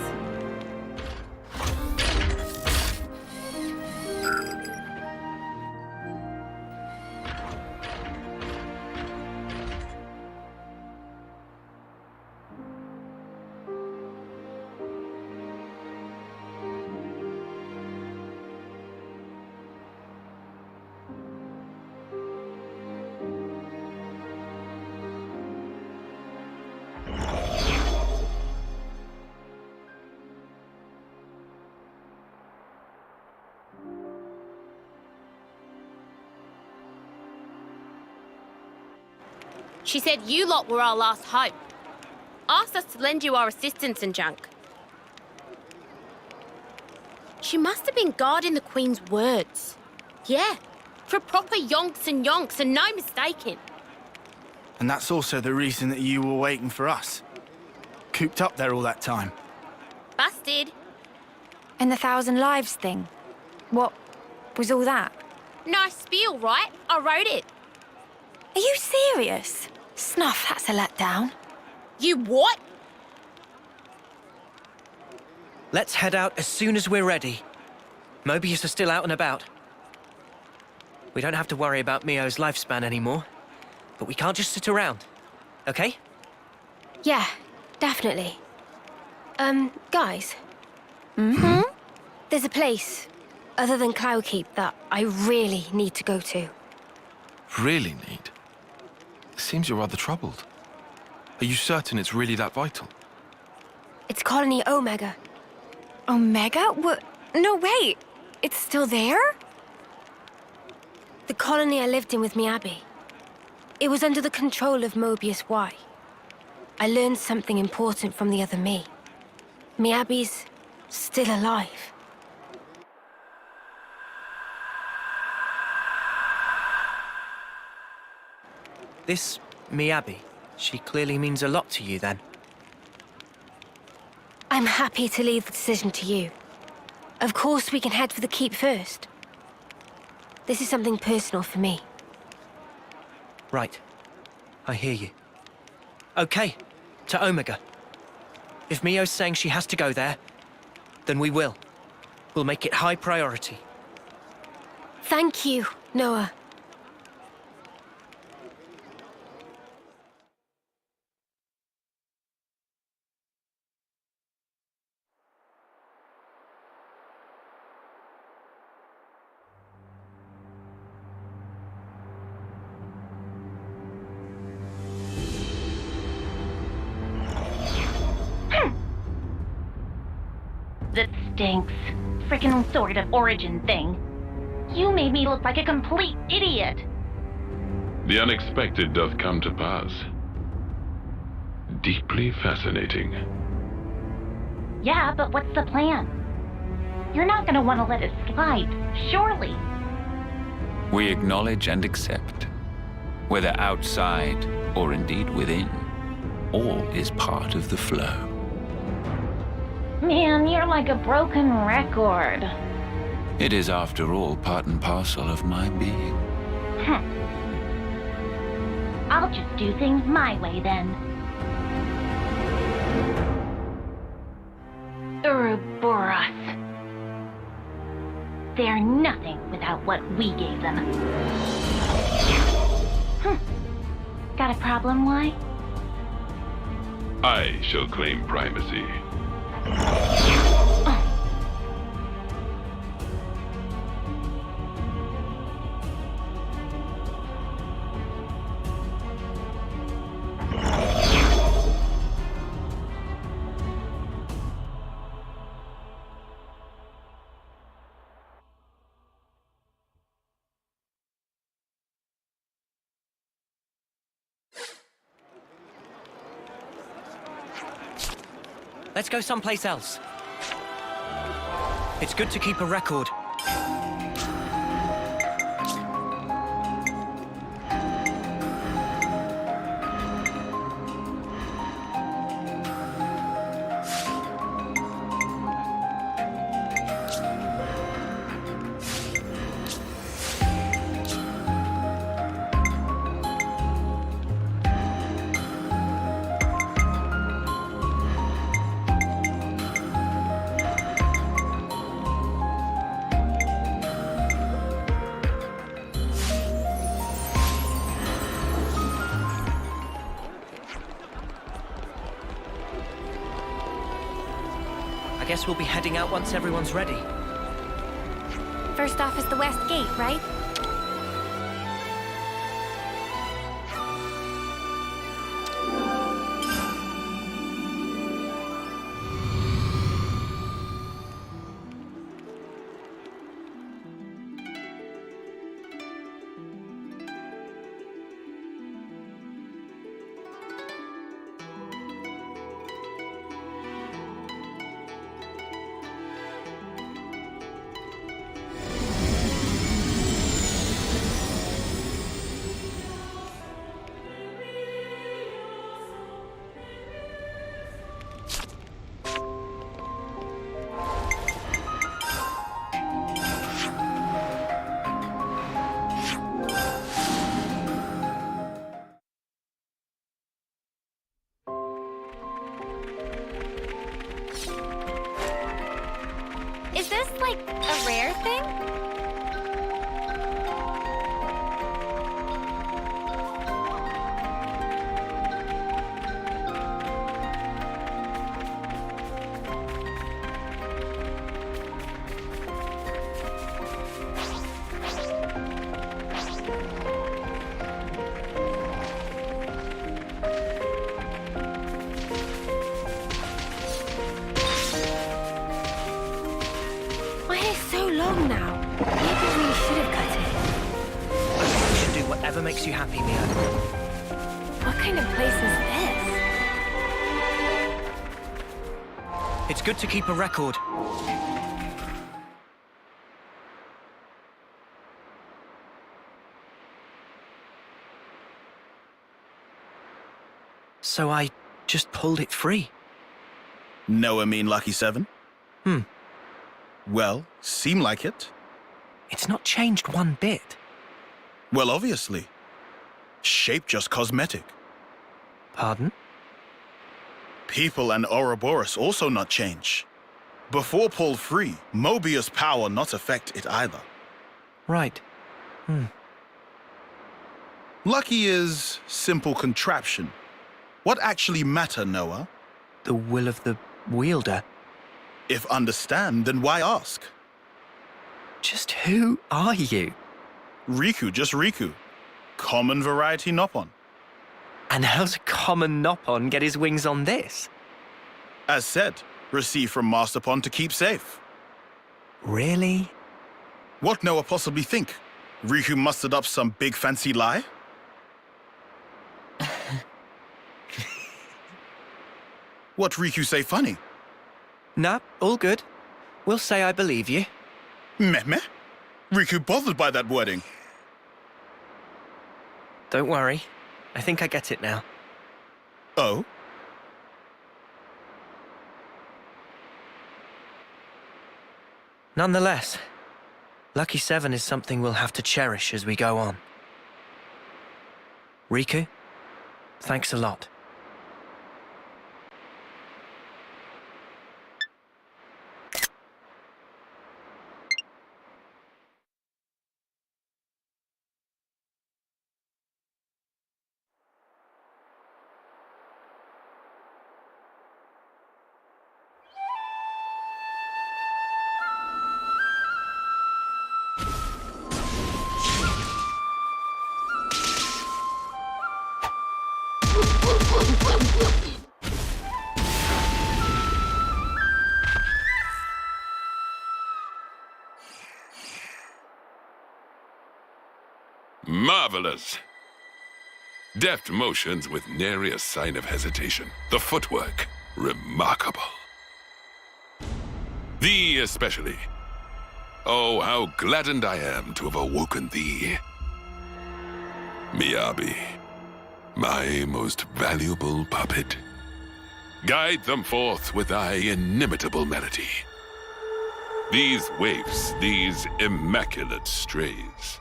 She said you lot were our last hope. Asked us to lend you our assistance and junk. She must have been guarding the Queen's words. Yeah, for proper yonks and no mistaking. And that's also the reason that you were waiting for us. Cooped up there all that time. Busted. And the 1,000 lives thing? What was all that? Nice spiel, right? I wrote it. Are you serious? Snuff, that's a letdown. You what? Let's head out as soon as we're ready. Mobius are still out and about. We don't have to worry about Mio's lifespan anymore. But we can't just sit around, okay? Yeah, definitely. Guys? Mm-hmm? There's a place, other than Cloudkeep, that I really need to go to. Really need? It seems you're rather troubled. Are you certain it's really that vital? It's Colony Omega. Omega? What? No, wait. It's still there? The colony I lived in with Miyabi. It was under the control of Mobius Y. I learned something important from the other me. Miyabi's still alive. This Miyabi, she clearly means a lot to you then. I'm happy to leave the decision to you. Of course we can head for the keep first. This is something personal for me. Right. I hear you. Okay, to Omega. If Mio's saying she has to go there, then we will. We'll make it high priority. Thank you, Noah. That stinks. Frickin' sort of origin thing. You made me look like a complete idiot. The unexpected doth come to pass. Deeply fascinating. Yeah, but what's the plan? You're not gonna want to let it slide, surely. We acknowledge and accept, whether outside or indeed within, all is part of the flow. Man, you're like a broken record. It is, after all, part and parcel of my being. I'll just do things my way then. Ouroboros. They're nothing without what we gave them. Got a problem, why? I shall claim primacy. Let's go someplace else. It's good to keep a record. I guess we'll be heading out once everyone's ready. First off is the West Gate, right? like a rare thing? My hair's so long now. Maybe I really should have cut it. I think you should do whatever makes you happy, Mia. What kind of place is this? It's good to keep a record. So I just pulled it free. No, I mean Lucky 7? Well, seem like it. It's not changed one bit. Well, obviously. Shape just cosmetic. Pardon? People and Ouroboros also not change. Before pulled free, Mobius power not affect it either. Right. Lucky is simple contraption. What actually matter, Noah? The will of the wielder. If understand, then why ask? Just who are you? Riku, just Riku. Common variety Noppon. And how's a common Noppon get his wings on this? As said, received from Masterpon to keep safe. Really? What Noah possibly think? Riku mustered up some big fancy lie? What Riku say funny? Nah, all good. We'll say I believe you. Meh meh? Riku bothered by that wording. Don't worry. I think I get it now. Oh? Nonetheless, Lucky 7 is something we'll have to cherish as we go on. Riku, thanks a lot. Marvelous! Deft motions with nary a sign of hesitation. The footwork, remarkable. Thee especially. Oh, how gladdened I am to have awoken thee. Miyabi, my most valuable puppet. Guide them forth with thy inimitable melody. These waifs, these immaculate strays.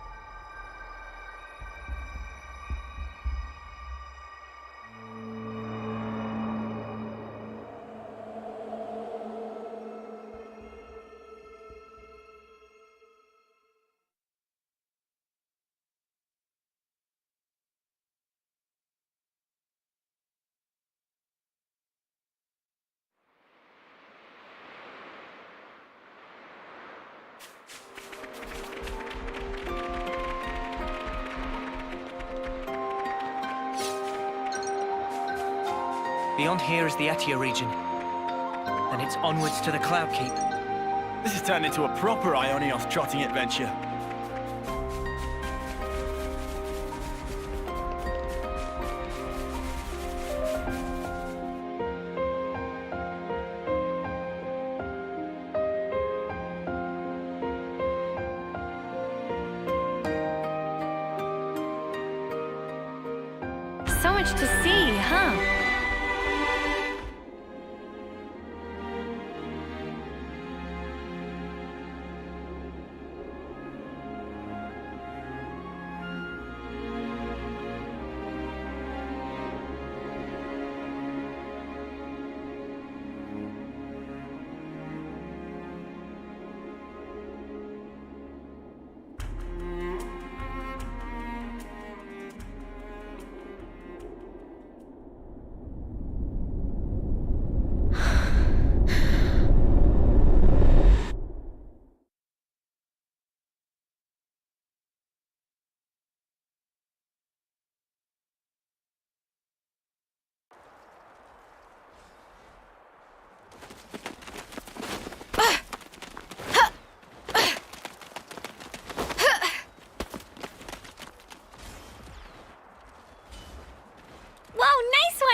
Beyond here is the Etia region. Then it's onwards to the Cloud Keep. This has turned into a proper Ionios trotting adventure. So much to see, huh?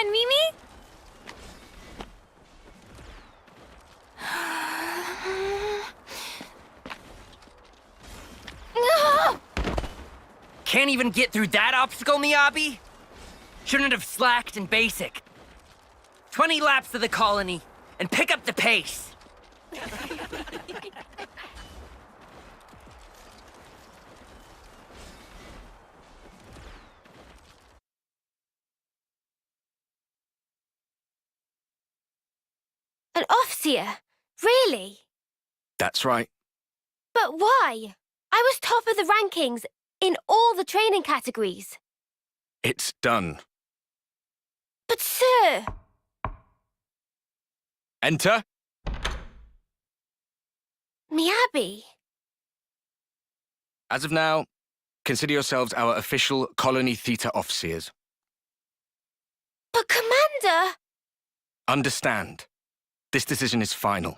and Mimi? Can't even get through that obstacle, Miyabi? Shouldn't have slacked in basic. 20 laps of the colony, and pick up the pace. An Offseer? Really? That's right. But why? I was top of the rankings in all the training categories. It's done. But sir! Enter. Miyabi. As of now, consider yourselves our official Colony Theta Offseers. But Commander! Understand. This decision is final.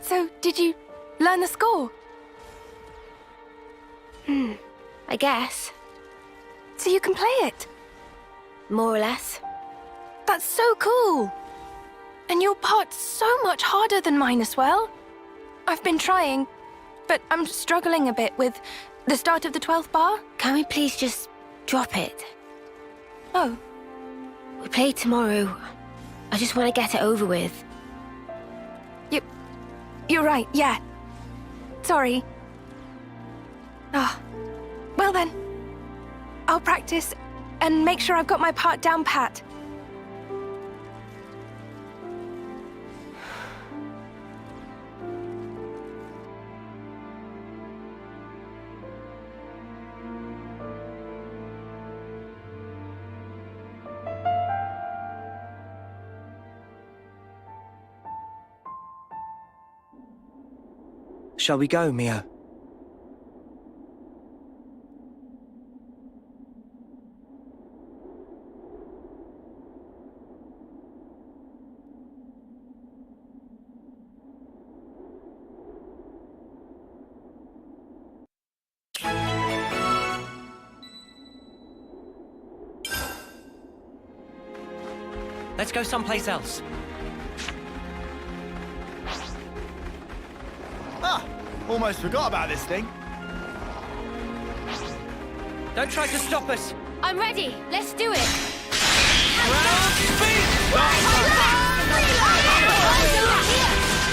So, did you learn the score? I guess. So you can play it? More or less. That's so cool! And your part's so much harder than mine as well. I've been trying, but I'm struggling a bit with the start of the 12th bar. Can we please just drop it? Oh. We play tomorrow. I just want to get it over with. You're right, yeah. Sorry. Well then. I'll practice and make sure I've got my part down pat. Shall we go, Mio? Let's go someplace else. Almost forgot about this thing. Don't try to stop us. I'm ready. Let's do it.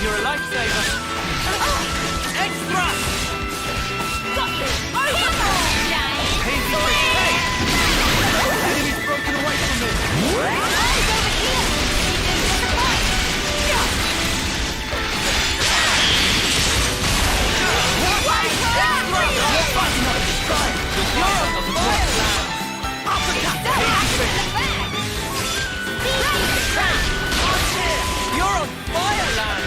You're a lifesaver. Extra! Got you. Enemy's broken away from me. You're on fire, lad!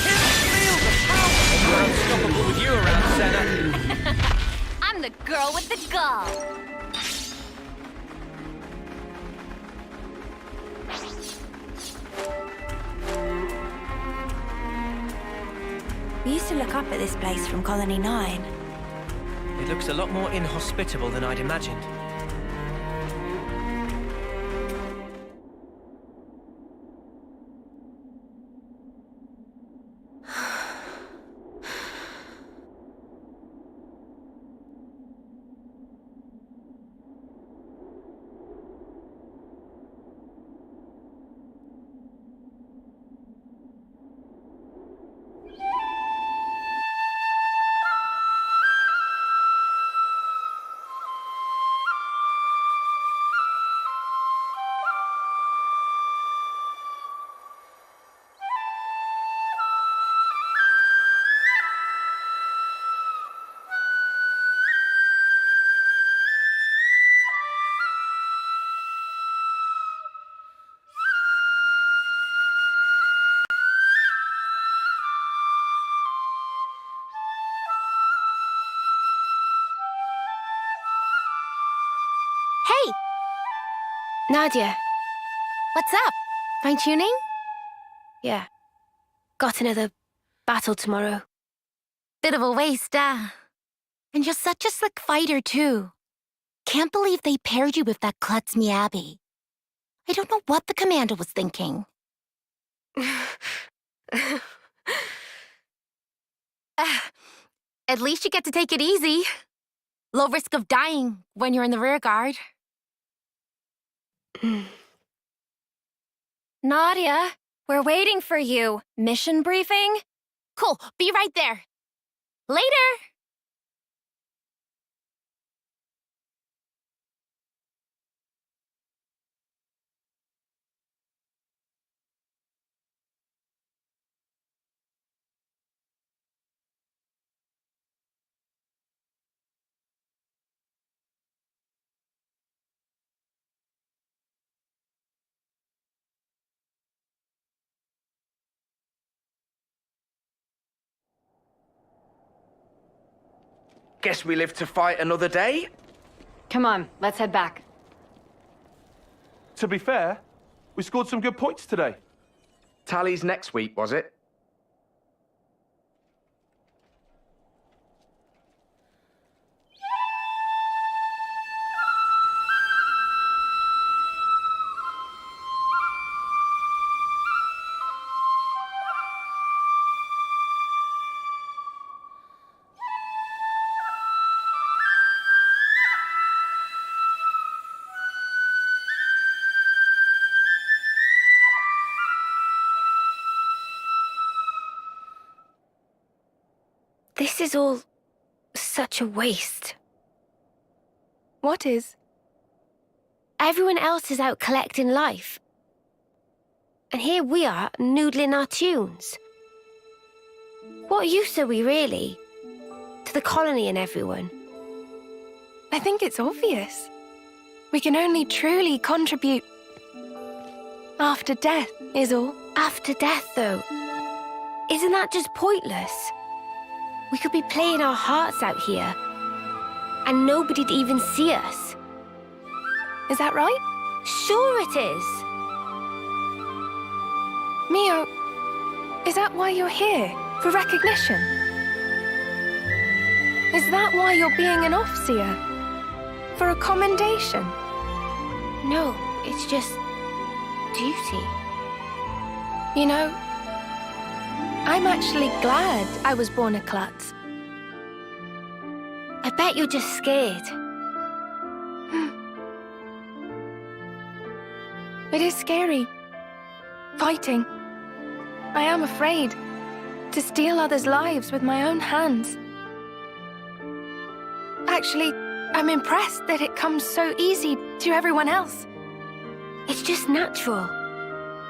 Feel the power! We're unstoppable with you around, Senna. I'm the girl with the gall. We used to look up at this place from Colony 9. It looks a lot more inhospitable than I'd imagined. Hey! Nadia, What's up? Fine-tuning? yeah. Got another battle tomorrow. Bit of a waste, And you're such a slick fighter, too. Can't believe they paired you with that klutz Miyabi. I don't know what the commander was thinking. At least you get to take it easy. Low risk of dying when you're in the rear guard. Nadia, we're waiting for you. Mission briefing? Cool, be right there. Later! Guess we live to fight another day? Come on, let's head back. To be fair, we scored some good points today. Tallies next week, was it? This is all such a waste. What is? Everyone else is out collecting life. And here we are, noodling our tunes. What use are we, really? To the colony and everyone? I think it's obvious. We can only truly contribute after death, is all. After death, though. Isn't that just pointless? We could be playing our hearts out here, and nobody'd even see us. Is that right? Sure it is. Mio, is that why you're here? For recognition? Is that why you're being an Offseer? For a commendation? No, it's just duty. You know, I'm actually glad I was born a klutz. I bet you're just scared. It is scary. Fighting. I am afraid to steal others' lives with my own hands. Actually, I'm impressed that it comes so easy to everyone else. It's just natural.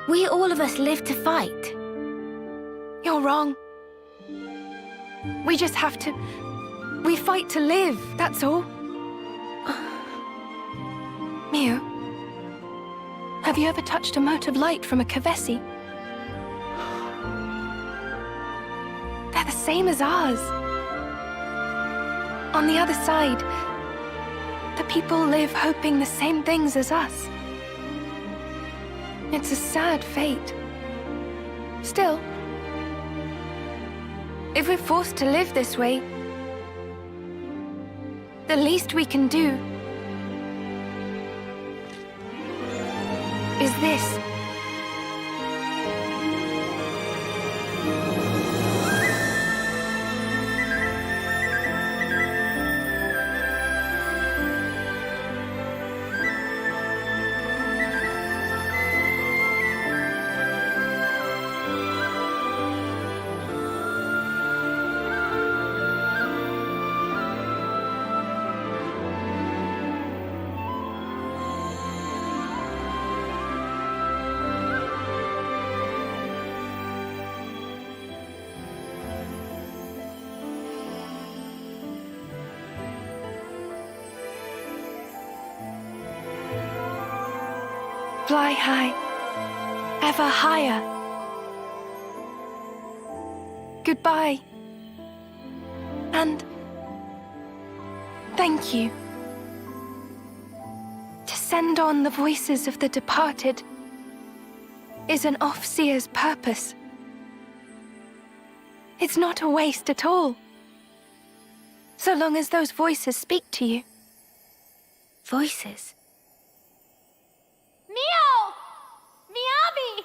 We all of us live to fight. You're wrong. We just have to... We fight to live, that's all. Mio, have you ever touched a mote of light from a Kavesi? They're the same as ours. On the other side, the people live hoping the same things as us. It's a sad fate. Still, if we're forced to live this way, the least we can do is this. Fly high, ever higher. Goodbye. And thank you. send on the voices of the departed is an Offseer's purpose. It's not a waste at all. So long as those voices speak to you. Voices? Mio! Miyabi!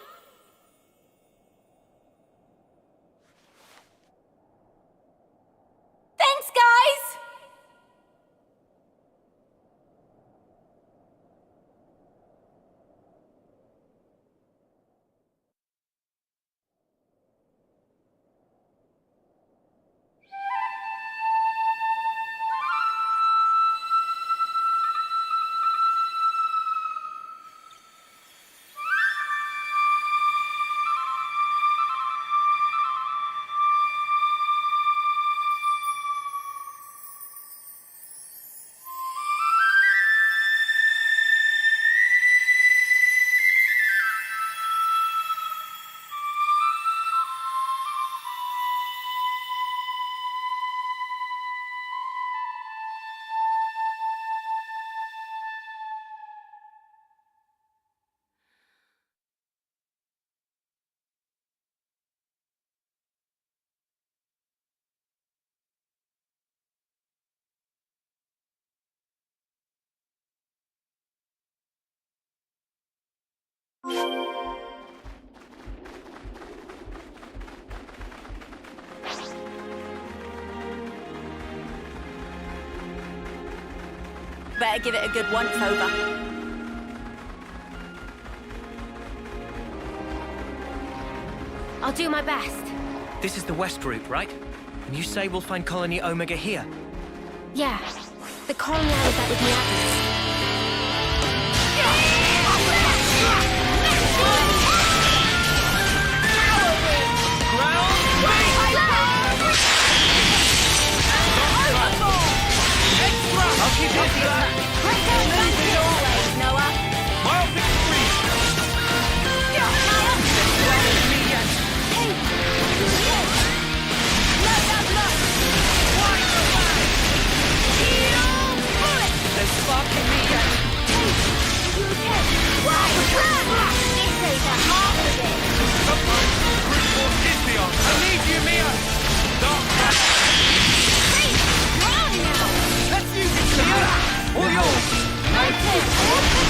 Thanks, guys! Better give it a good once-over. I'll do my best. This is the west route, right? And you say we'll find Colony Omega here? Yeah. The colony I was at with Miyabi. I'll keep you to that. Always, Noah. Miles extreme. There's spark in me yet. This is a half of it. Sometimes brute force is the answer. I need you, Mia. Dark path. Hey, round now. Let's use it, Mia. All yours. Noted.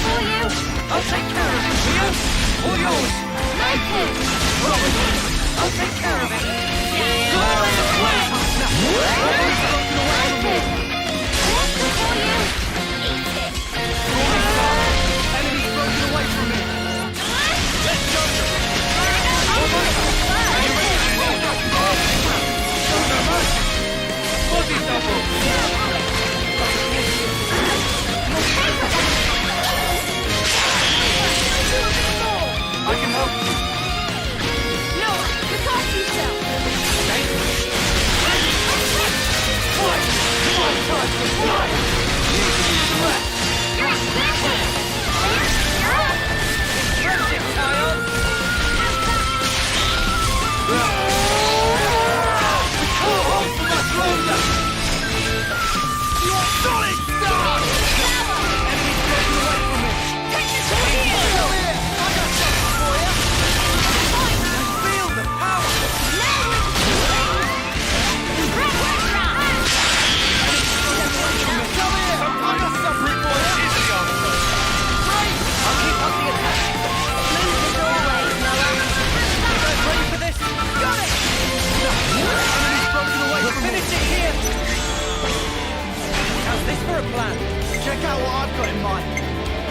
For you. I'll take care of it, Mia. All yours. Noted. I'll take care of it. Enemy's broken away from me. Let's go. Body double. I can help you. No, look after yourself. Check out what I've got in mind.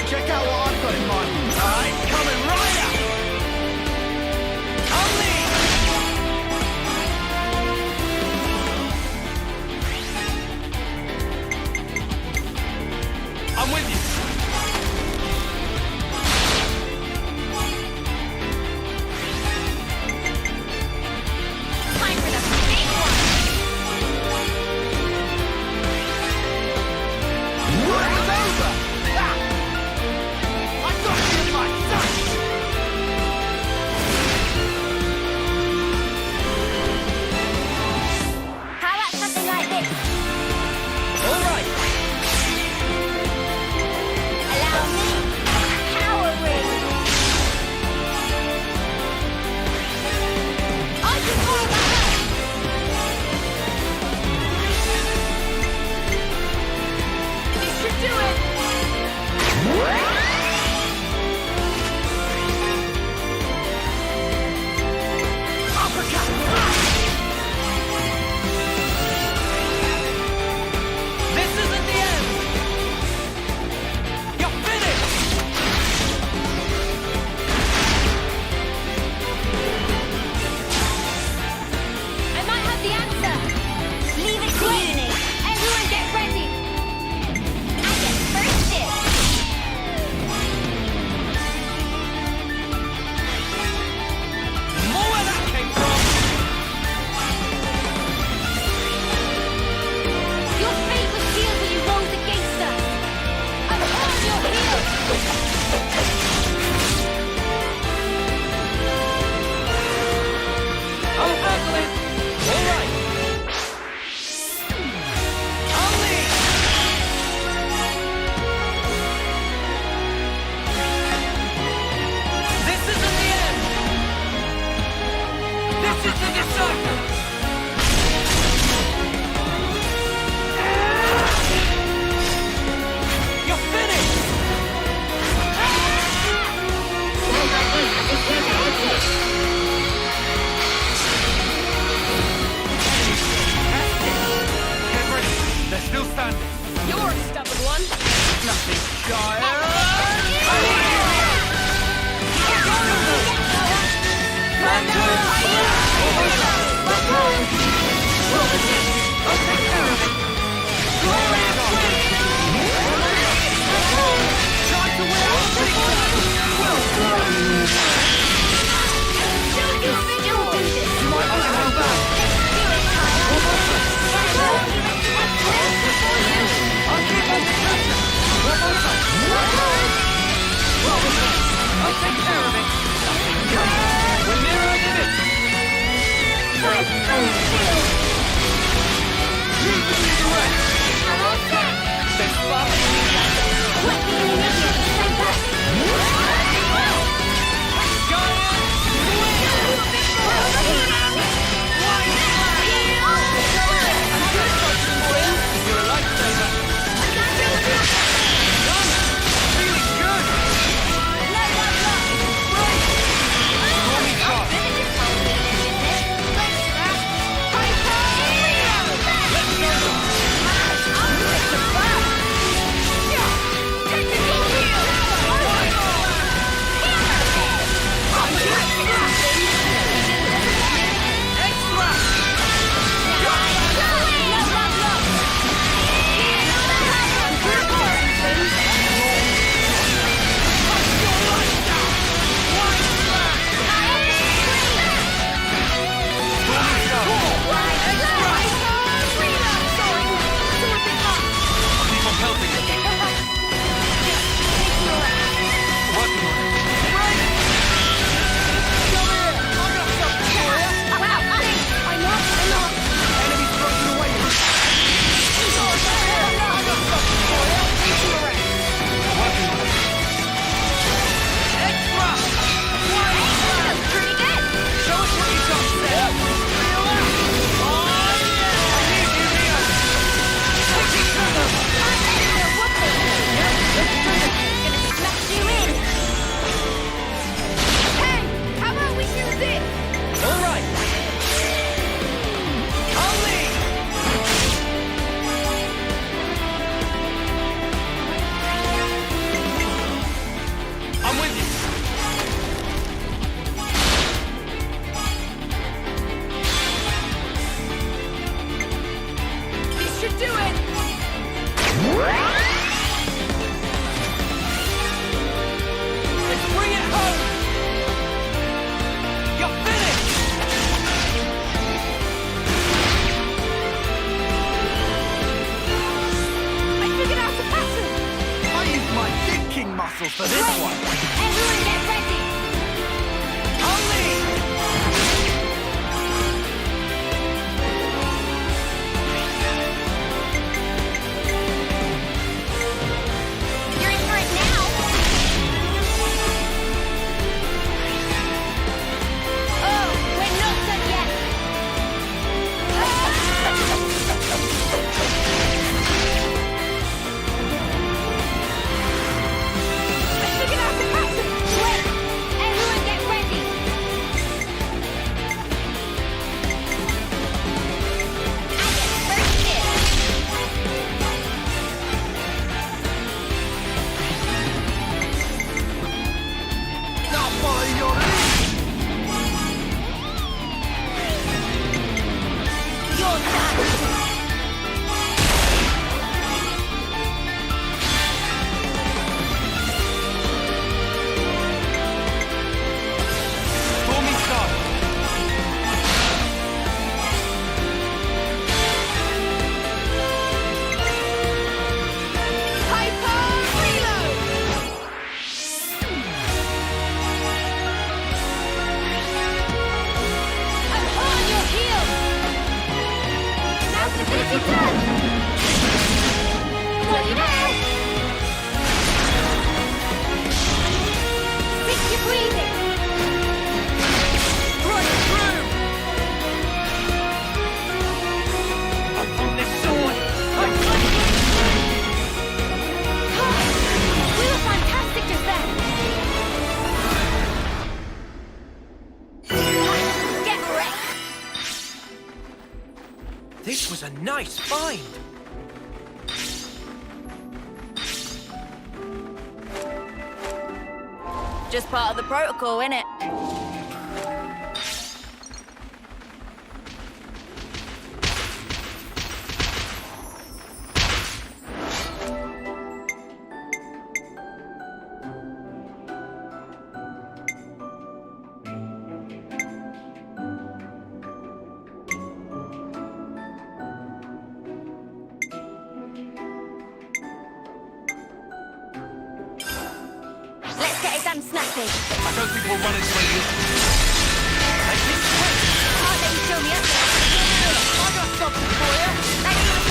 Check out what I've got in mind. Alright, coming right up. I'm with you. Time for the big one. It's over! Ah! I got you in my sights! muscles for this one. Everyone get ready! You're in for it now! Oh, we're not done yet! Figured out the pattern! Wait! Everyone get ready! Now follow your lead! Your turn! Pull me stop! Hyper reload! I'm on your heels! Now's the finishing touch! Slow you down! Fix your breathing! Right through! Up on this sword! We were fantastic just then! Get wrecked! This was a nice find. Just part of the protocol, innit? Let's get it done snappy! I don't think we'll run into any... Can't let you show me up there! I got something for you! Thank you!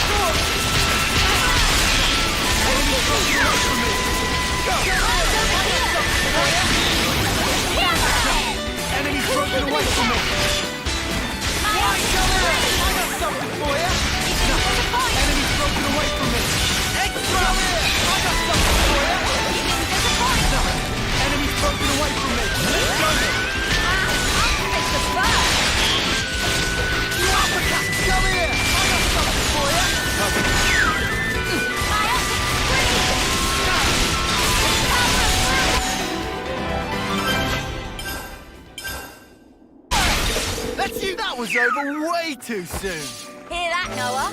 over way too soon. Hear that, Noah?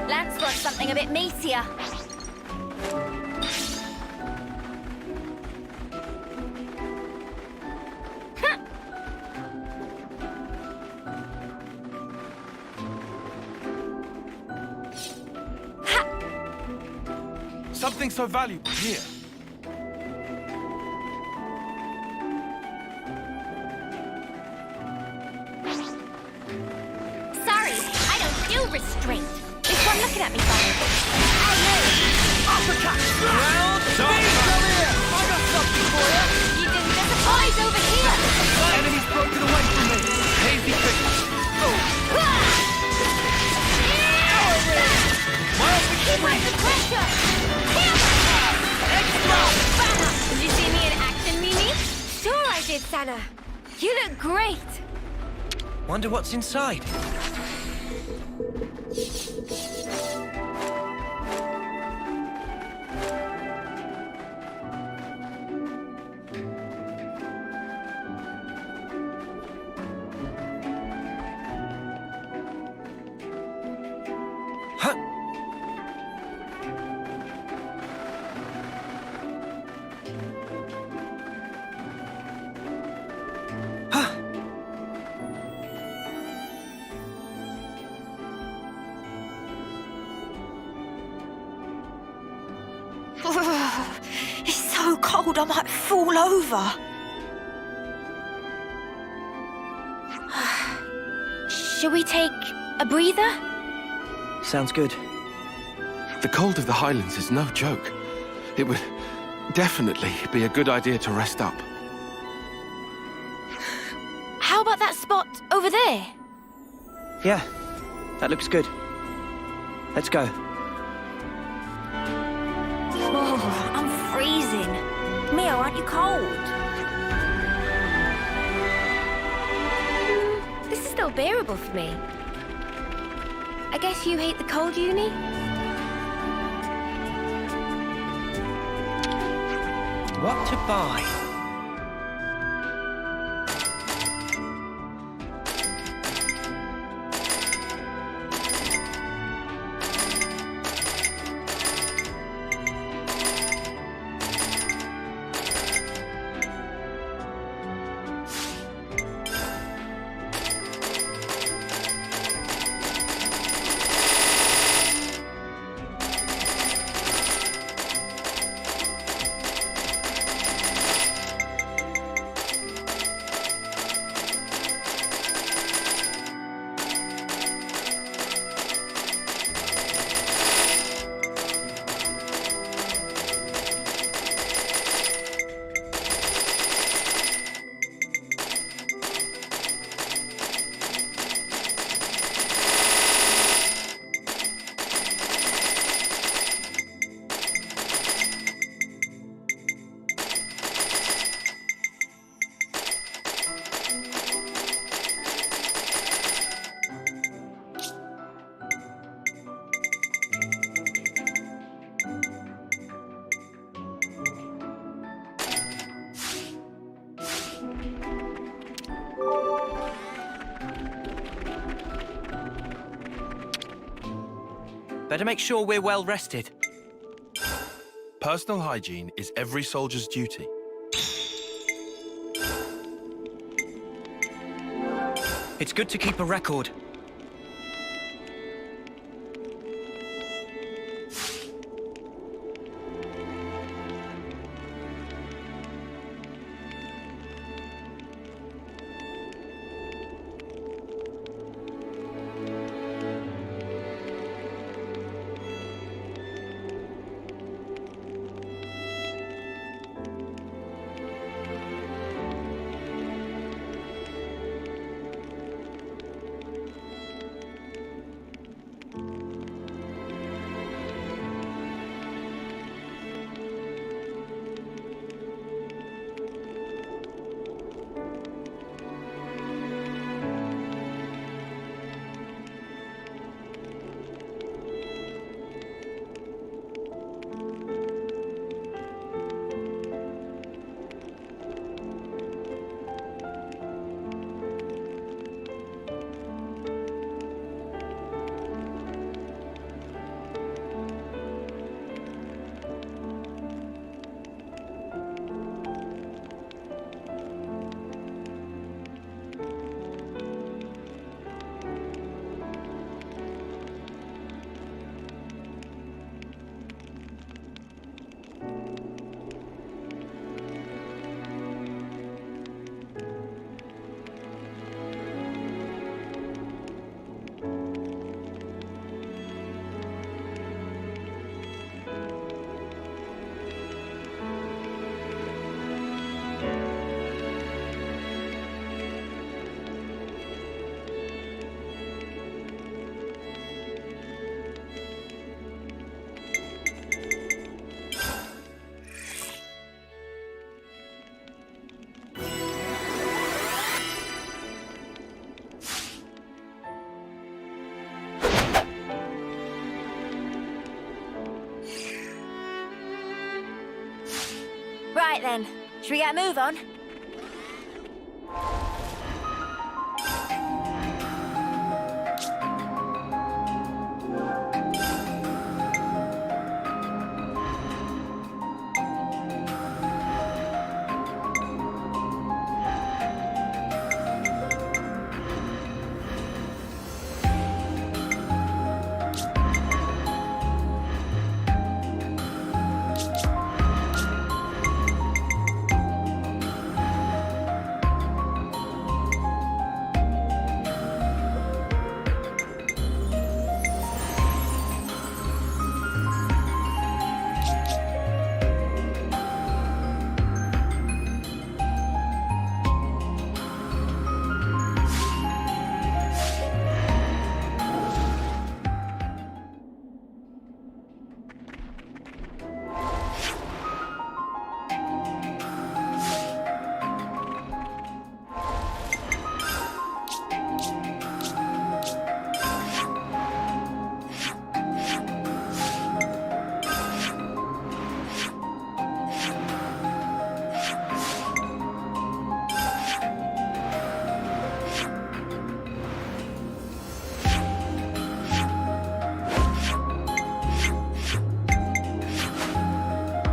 Lance wants something a bit meatier. Something so valuable here. Sorry, I don't feel restraint. Is one looking at me funny? Uppercut! Round speed! Come here! I got something for you! You didn't get the eyes over here! Enemy's broken away from me! Hazy figure! Did you see me in action, Mimi? Sure I did, Sana. You look great. Wonder what's inside. It's so cold I might fall over. Shall we take a breather? Sounds good. The cold of the Highlands is no joke. It would definitely be a good idea to rest up. How about that spot over there? Yeah, that looks good. Let's go. Oh, I'm freezing. Mia, aren't you cold? This is still bearable for me. I guess you hate the cold, Uni? What to buy? Better make sure we're well rested. Personal hygiene is every soldier's duty. It's good to keep a record. Right then, should we get a move on?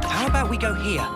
How about we go here?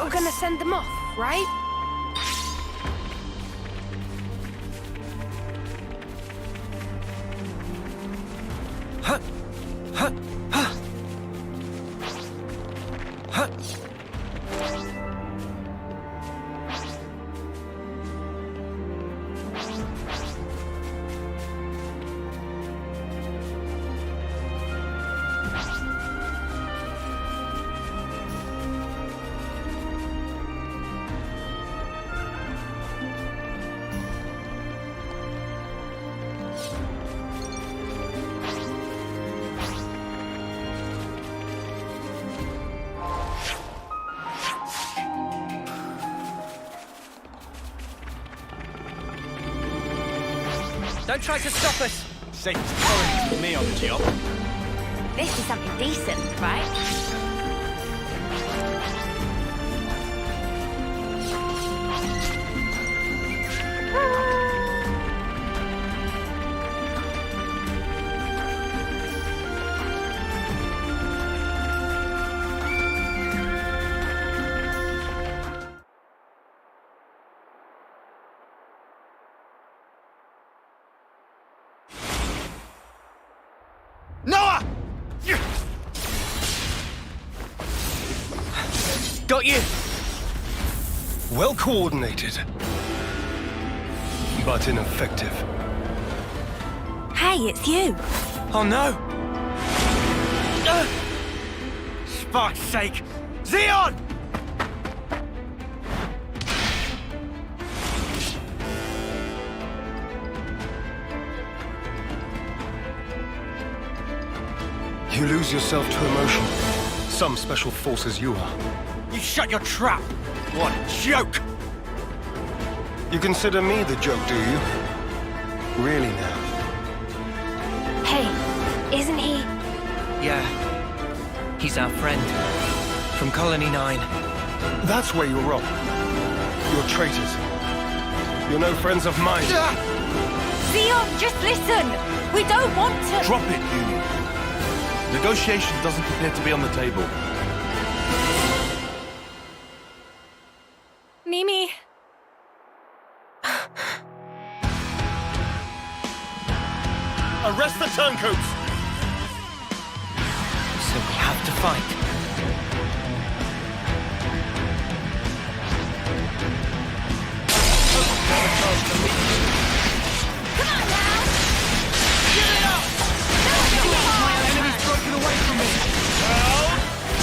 You're gonna send them off, right? Don't try to stop us! Safest colony with me on the job. This is something decent, right? Noah! Got you! Well coordinated, but ineffective. Hey, it's you! Oh no! Spark's sake! Xeon! You lose yourself to emotion. Some special force as you are. You shut your trap! What a joke! You consider me the joke, do you? Really now? Hey, isn't he? Yeah. He's our friend. From Colony 9. That's where you're wrong. You're traitors. You're no friends of mine. Xeon, just listen! We don't want to... Drop it, Uni. Negotiation doesn't appear to be on the table. Mimi... Arrest the turncoats! So we have to fight. Come on now! Give it up! My enemy's broken away from me. Well,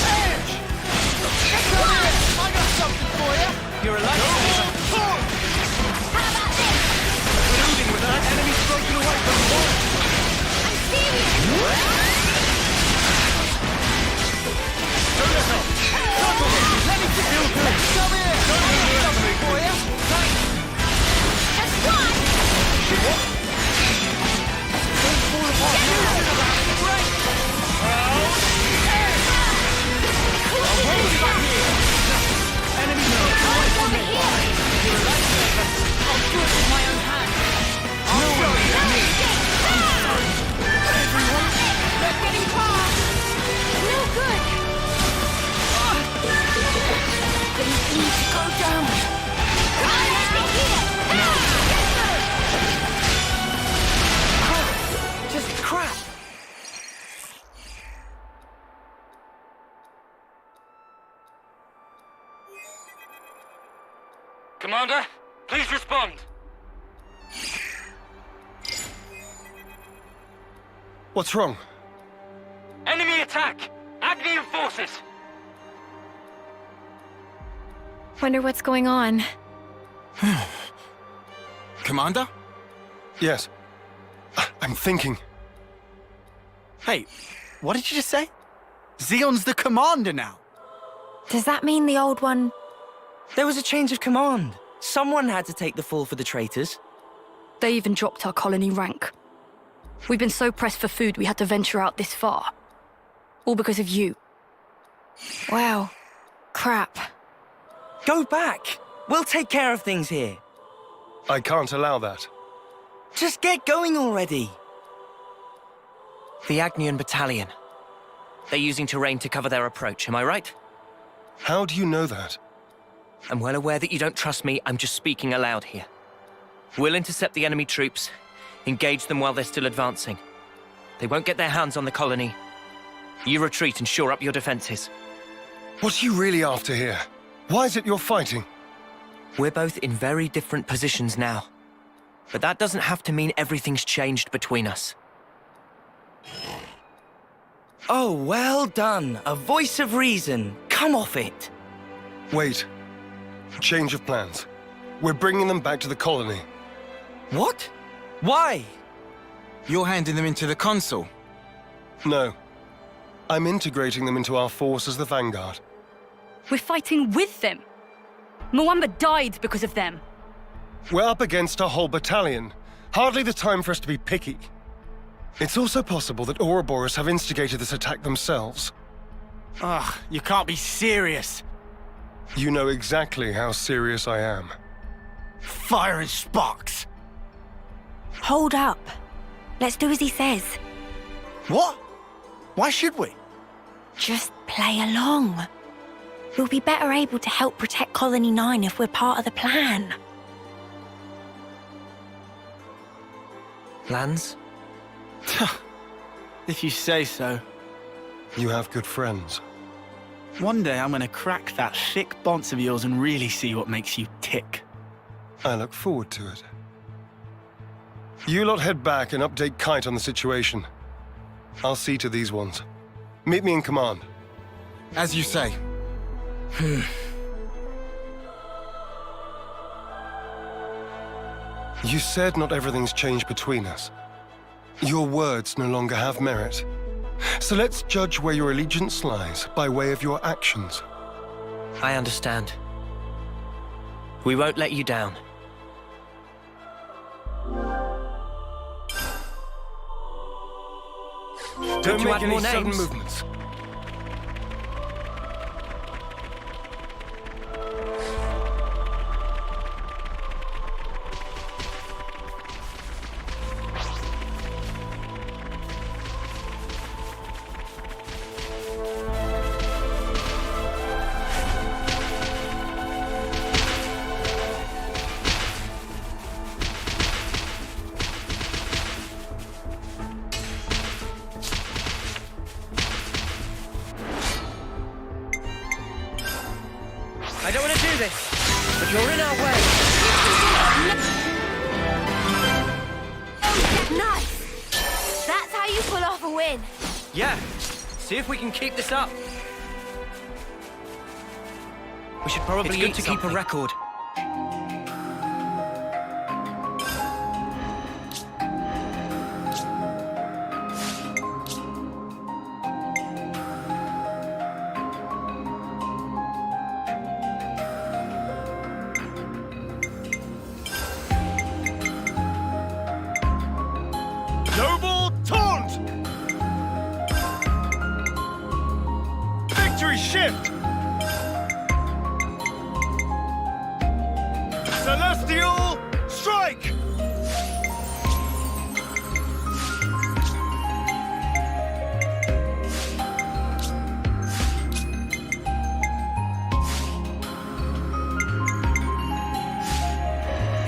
Edge! Come here! I got something for you. You're a lifesaver. How about this? Colluding with us. Enemy's broken away from me. I'm serious! Don't let up. Let me feel good. Come here. I got something for you. Thanks. Just one! Don't fall apart now. Great. Well, Edge! I'll hold you back here. Enemy away from me. You're a lifesaver. I'll do it with my own hands. I'll show you me. I'm sorry. Everyone, They're getting far! No good! Things need to go down. Come on now! Just crap. Commander, please respond. What's wrong? Enemy attack! Agnian forces! Wonder what's going on. Commander? Yes. I'm thinking. Hey, what did you just say? Xeon's the commander now. Does that mean the old one... There was a change of command. Someone had to take the fall for the traitors. They even dropped our colony rank. We've been so pressed for food we had to venture out this far. All because of you. Wow. Crap. Go back. We'll take care of things here. I can't allow that. Just get going already. The Agnian battalion. They're using terrain to cover their approach, am I right? How do you know that? I'm well aware that you don't trust me, I'm just speaking aloud here. We'll intercept the enemy troops, engage them while they're still advancing. They won't get their hands on the colony. You retreat and shore up your defenses. What are you really after here? Why is it you're fighting? We're both in very different positions now. But that doesn't have to mean everything's changed between us. Oh, well done. A voice of reason. Come off it. Wait. Change of plans. We're bringing them back to the colony. What? Why? You're handing them into the Consul. No. I'm integrating them into our force as the Vanguard. We're fighting with them. Mwamba died because of them. We're up against a whole battalion. Hardly the time for us to be picky. It's also possible that Ouroboros have instigated this attack themselves. Ugh, you can't be serious. You know exactly how serious I am. Fire and sparks. Hold up. Let's do as he says. What? Why should we? Just play along. We'll be better able to help protect Colony 9 if we're part of the plan. Plans? If you say so. You have good friends. One day I'm gonna crack that thick bonce of yours and really see what makes you tick. I look forward to it. You lot head back and update Kite on the situation. I'll see to these ones. Meet me in command. As you say. You said not everything's changed between us. Your words no longer have merit. So let's judge where your allegiance lies by way of your actions. I understand. We won't let you down. Don't you make add any more sudden names? movements. I don't want to do this, but you're in our way. Nice! That's how you pull off a win. Yeah, see if we can keep this up. We should probably It's good to keep a record. Noble taunt! Victory shift! Celestial strike!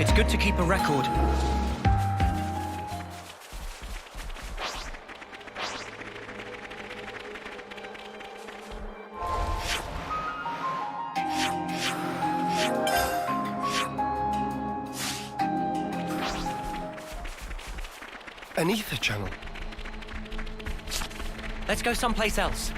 It's good to keep a record. An ether channel. Let's go someplace else.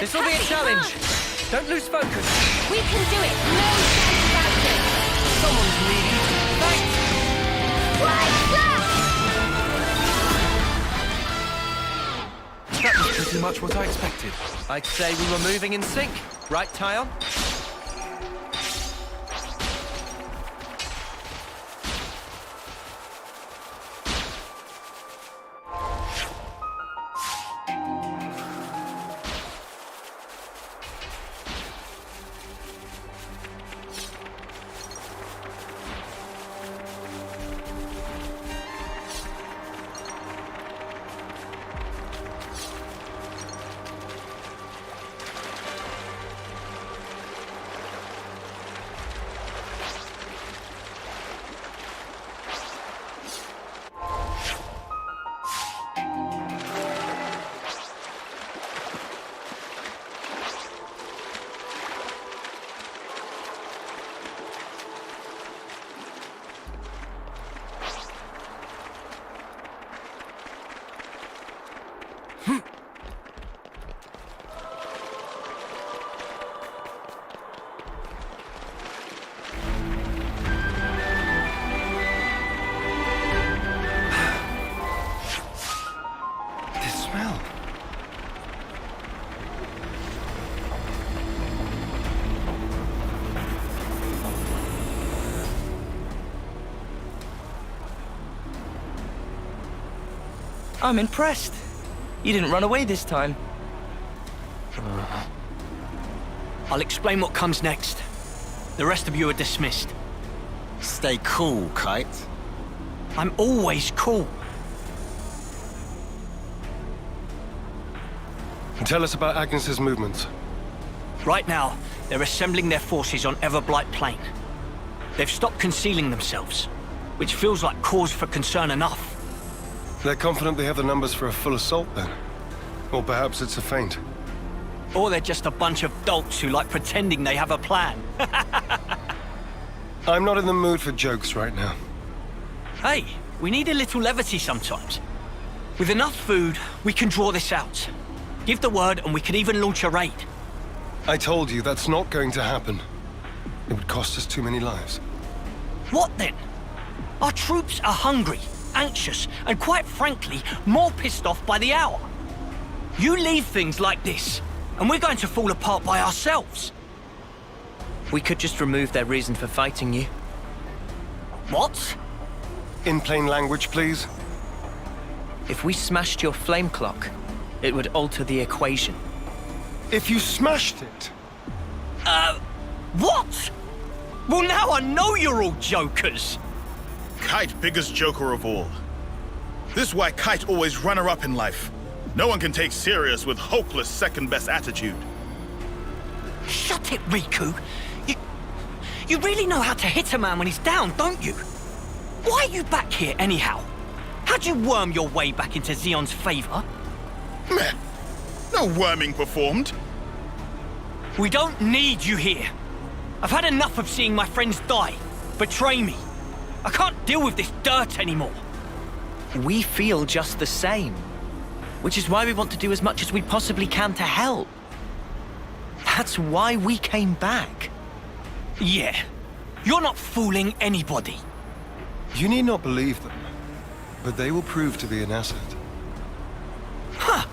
This'll be a challenge. Don't lose focus. We can do it. No doubt about it. Someone's needy. Thanks. That was pretty much what I expected. I'd say we were moving in sync. Right, Tyon? I'm impressed. You didn't run away this time. I'll explain what comes next. The rest of you are dismissed. Stay cool, Kite. I'm always cool. Tell us about Agnes's movements. Right now, they're assembling their forces on Everblight Plain. They've stopped concealing themselves, which feels like cause for concern enough. They're confident they have the numbers for a full assault, then? Or perhaps it's a feint. Or they're just a bunch of dolts who like pretending they have a plan. I'm not in the mood for jokes right now. Hey, we need a little levity sometimes. With enough food, we can draw this out. Give the word and we can even launch a raid. I told you that's not going to happen. It would cost us too many lives. What then? Our troops are hungry, anxious, and quite frankly, more pissed off by the hour. You leave things like this, and we're going to fall apart by ourselves. We could just remove their reason for fighting you. What? In plain language, please. If we smashed your flame clock, It would alter the equation. If you smashed it, What? Well, now I know you're all jokers. Kite, biggest joker of all. This is why Kite always runner-up in life. No one can take serious with hopeless second-best attitude. Shut it, Riku. You really know how to hit a man when he's down, don't you? Why are you back here anyhow? How'd you worm your way back into Xeon's favor? Meh. No worming performed. We don't need you here. I've had enough of seeing my friends die, betray me. I can't deal with this dirt anymore. We feel just the same. Which is why we want to do as much as we possibly can to help. That's why we came back. Yeah. You're not fooling anybody. you need not believe them, but they will prove to be an asset. Huh.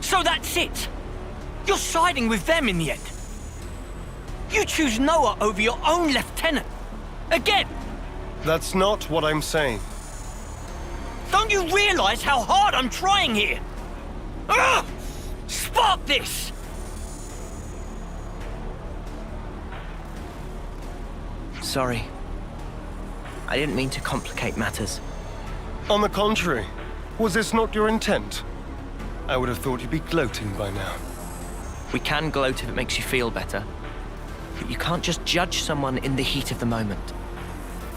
So that's it. You're siding with them in the end. You choose Noah over your own lieutenant. Again. That's not what I'm saying. Don't you realize how hard I'm trying here? Ugh! Spark this! Sorry. I didn't mean to complicate matters. On the contrary, was this not your intent? I would have thought you'd be gloating by now. We can gloat if it makes you feel better. But you can't just judge someone in the heat of the moment.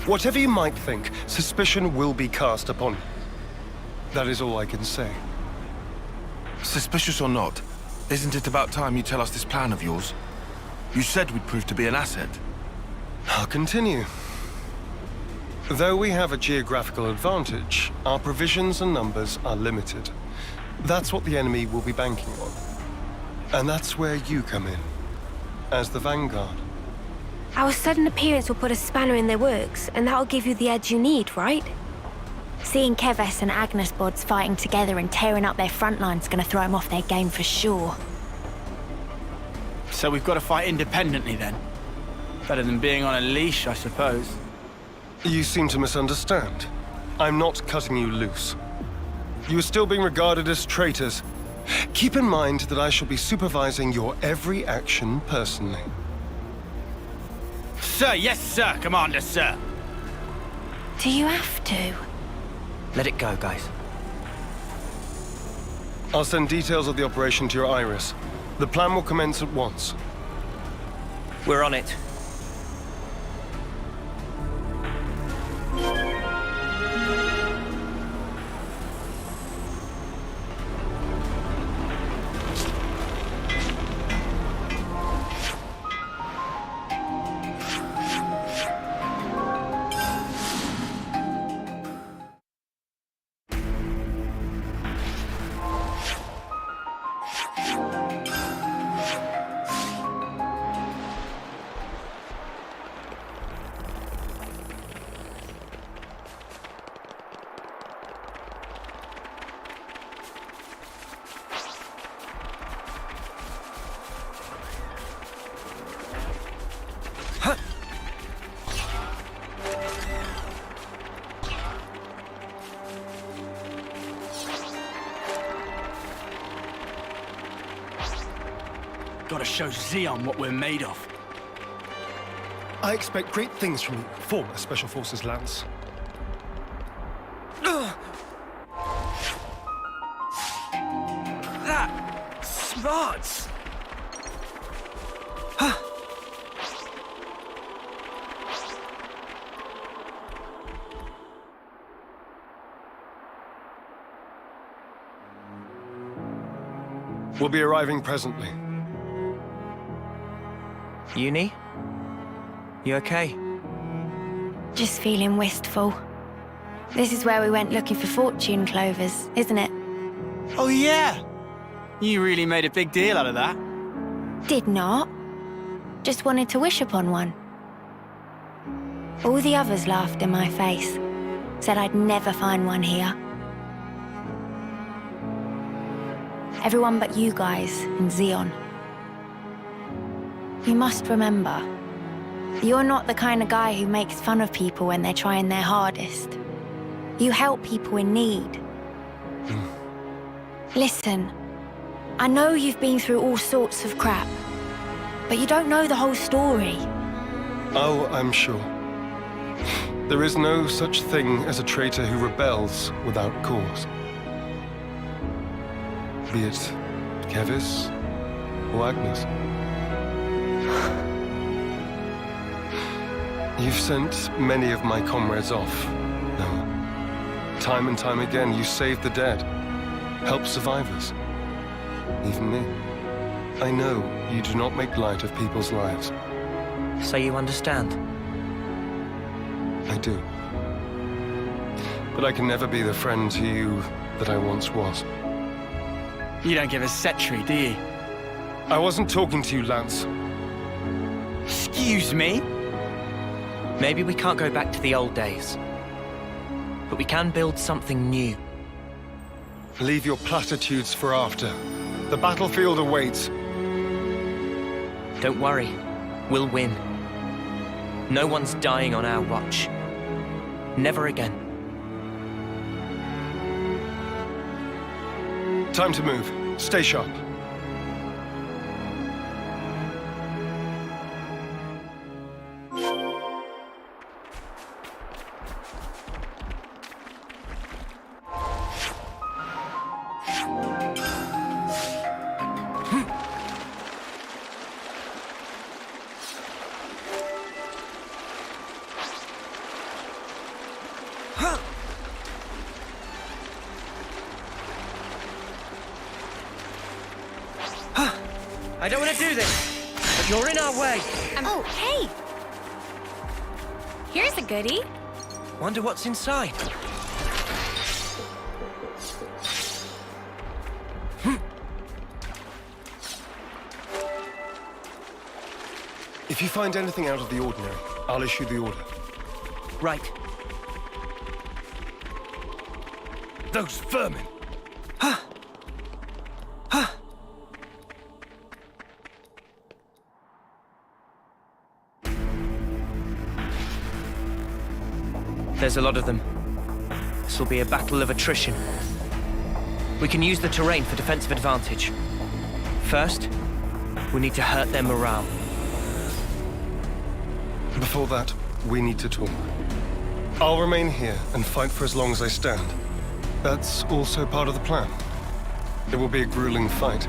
Whatever you might think, suspicion will be cast upon you. That is all I can say. Suspicious or not, isn't it about time you tell us this plan of yours? You said we'd prove to be an asset. I'll continue. Though we have a geographical advantage, our provisions and numbers are limited. That's what the enemy will be banking on. And that's where you come in, as the vanguard. Our sudden appearance will put a spanner in their works, and that'll give you the edge you need, right? Seeing Keves and Agnes bods fighting together and tearing up their front line's gonna throw them off their game for sure. So we've got to fight independently then? Better than being on a leash, I suppose. You seem to misunderstand. I'm not cutting you loose. You are still being regarded as traitors. Keep in mind that I shall be supervising your every action personally. Sir, yes, sir, Commander, sir. Do you have to? Let it go, guys. I'll send details of the operation to your iris. The plan will commence at once. We're on it. Gotta show Xeon what we're made of. I expect great things from you, former Special Forces Lance. That smarts. We'll be arriving presently. Uni? You okay? Just feeling wistful. This is where we went looking for fortune clovers, isn't it? Oh, yeah! You really made a big deal out of that. Did not. Just wanted to wish upon one. All the others laughed in my face. Said I'd never find one here. Everyone but you guys and Xeon. You must remember, you're not the kind of guy who makes fun of people when they're trying their hardest. You help people in need. Listen, I know you've been through all sorts of crap, but you don't know the whole story. Oh, I'm sure. There is no such thing as a traitor who rebels without cause. Be it Kevis or Agnes. You've sent many of my comrades off, Noah. Time and time again, you saved the dead, helped survivors. Even me. I know you do not make light of people's lives. So you understand? I do. But I can never be the friend to you that I once was. You don't give a setry, do you? I wasn't talking to you, Lance. Excuse me? Maybe we can't go back to the old days, but we can build something new. Leave your platitudes for after. The battlefield awaits. Don't worry, we'll win. No one's dying on our watch. Never again. Time to move. Stay sharp. I don't want to do this, but you're in our way. Oh, hey! Here's a goodie. Wonder what's inside. If you find anything out of the ordinary, I'll issue the order. Right. Those vermin! There's a lot of them. This will be a battle of attrition. We can use the terrain for defensive advantage. First, we need to hurt their morale. Before that, we need to talk. I'll remain here and fight for as long as I stand. That's also part of the plan. It will be a grueling fight.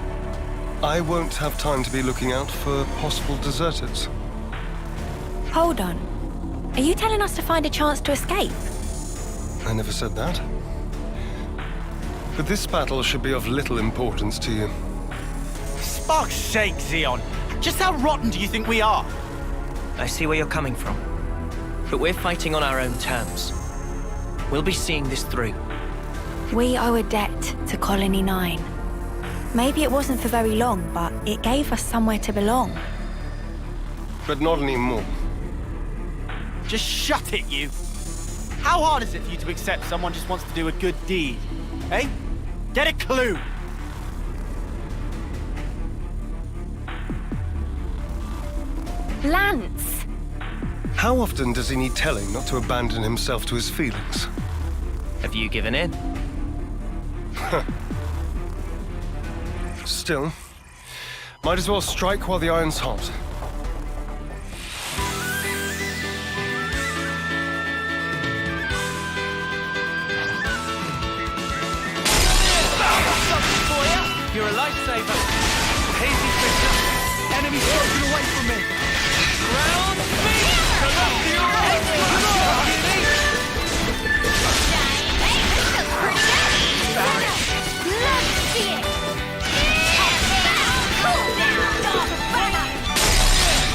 I won't have time to be looking out for possible deserters. Hold on. Are you telling us to find a chance to escape? I never said that. But this battle should be of little importance to you. Spark's sake, Xeon. Just how rotten do you think we are? I see where you're coming from. But we're fighting on our own terms. We'll be seeing this through. We owe a debt to Colony 9. Maybe it wasn't for very long, but it gave us somewhere to belong. But not anymore. Just shut it, you. How hard is it for you to accept someone just wants to do a good deed? Eh? Get a clue. Lance! How often does he need telling not to abandon himself to his feelings? Have you given in? Still, might as well strike while the iron's hot. You're a lifesaver. Hazy Fisher. Enemy broken away from me. Round me! Collect the Let's see it! Cool down, dog!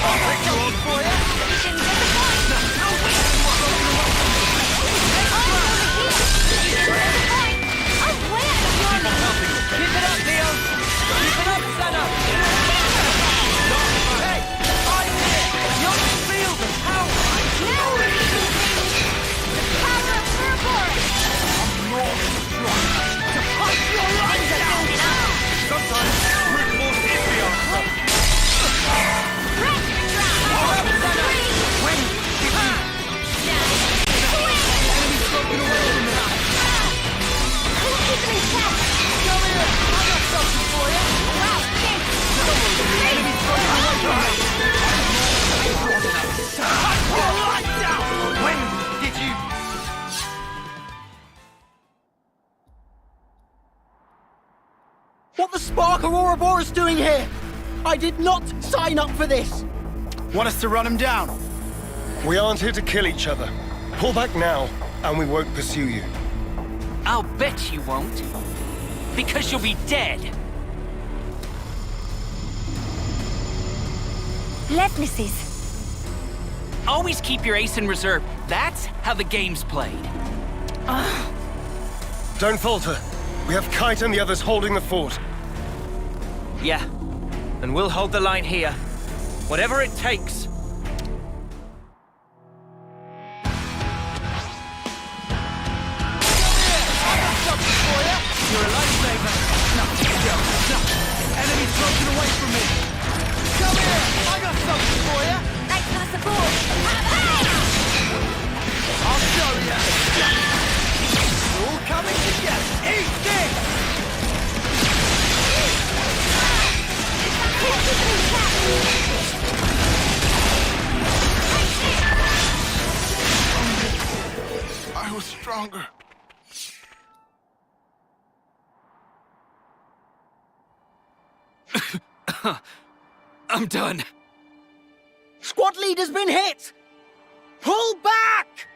I'll take you on for you. Didn't disappoint! No way! I'm way out of your league! Keep it up, Leo. Keep it up, Senna. Hey, I'm here. You're the field. What the spark are Ouroboros doing here? I did not sign up for this! Want us to run him down? We aren't here to kill each other. Pull back now, and we won't pursue you. I'll bet you won't. Because you'll be dead. Levnesses. Always keep your ace in reserve. That's how the game's played. Don't falter. We have Kite and the others holding the fort. Yeah, and we'll hold the line here. Whatever it takes. You're a lifesaver. No, enemy's broken away from me. Come here, I got something for you. Thanks for the support. I'll show you. All coming together. Eat this. I was stronger. I'm done. Squad leader's been hit! Pull back!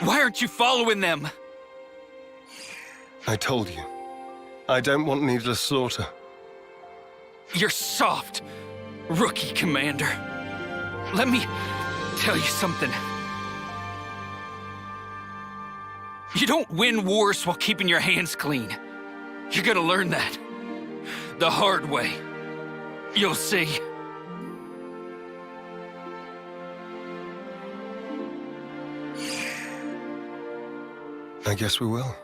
Why aren't you following them? I told you. I don't want needless slaughter. You're soft, rookie commander. Let me tell you something. You don't win wars while keeping your hands clean. You're gonna learn that. The hard way. You'll see. I guess we will.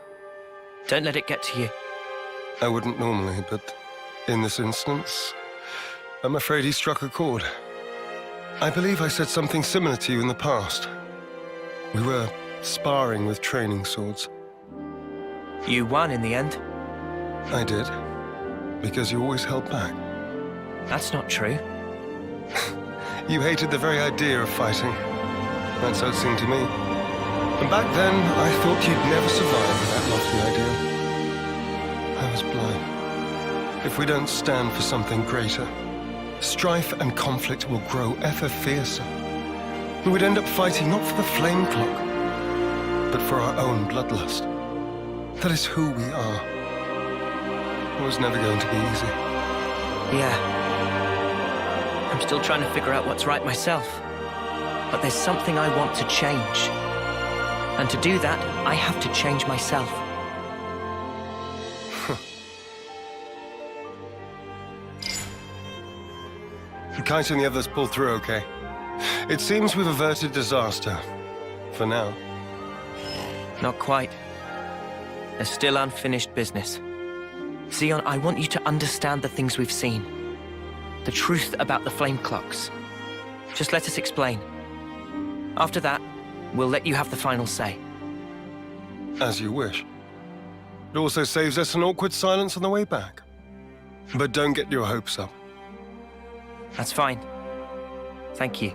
Don't let it get to you. I wouldn't normally, but in this instance, I'm afraid he struck a chord. I believe I said something similar to you in the past. We were sparring with training swords. You won in the end. I did, because you always held back. That's not true. You hated the very idea of fighting. That's how it seemed to me. And back then, I thought you'd never survive that lofty ideal. I was blind. If we don't stand for something greater, strife and conflict will grow ever fiercer. We would end up fighting not for the flame clock, but for our own bloodlust. That is who we are. It was never going to be easy. Yeah. I'm still trying to figure out what's right myself. But there's something I want to change. And to do that, I have to change myself. Kite and the others pulled through okay. It seems we've averted disaster. For now. Not quite. There's still unfinished business. Xeon, I want you to understand the things we've seen. The truth about the flame clocks. Just let us explain. After that, we'll let you have the final say. As you wish. It also saves us an awkward silence on the way back. But don't get your hopes up. That's fine. Thank you.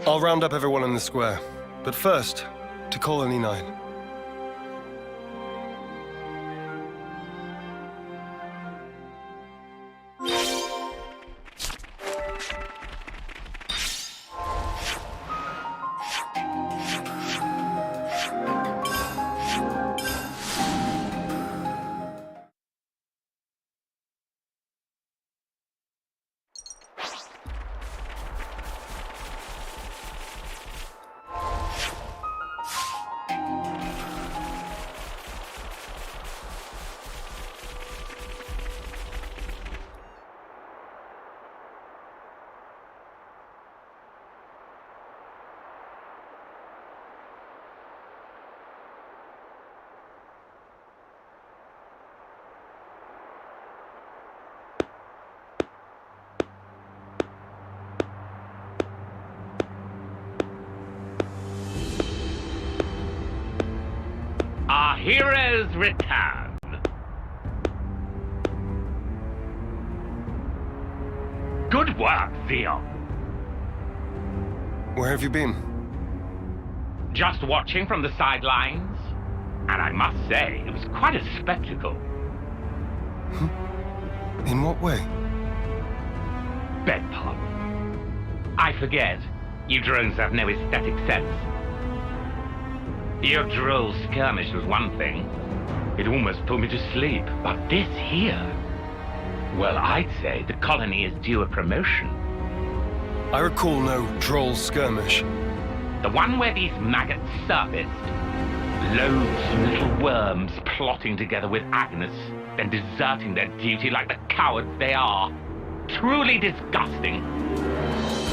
I'll round up everyone in the square. But first, to Colony 9. Our heroes return. Good work, Xeon. Where have you been? Just watching from the sidelines. And I must say, it was quite a spectacle. In what way? Beg pardon. I forget. You drones have no aesthetic sense. Your droll skirmish was one thing. It almost put me to sleep. But this here... Well, I'd say the colony is due a promotion. I recall no droll skirmish. The one where these maggots surfaced. Loads of little worms plotting together with Agnes, then deserting their duty like the cowards they are. Truly disgusting.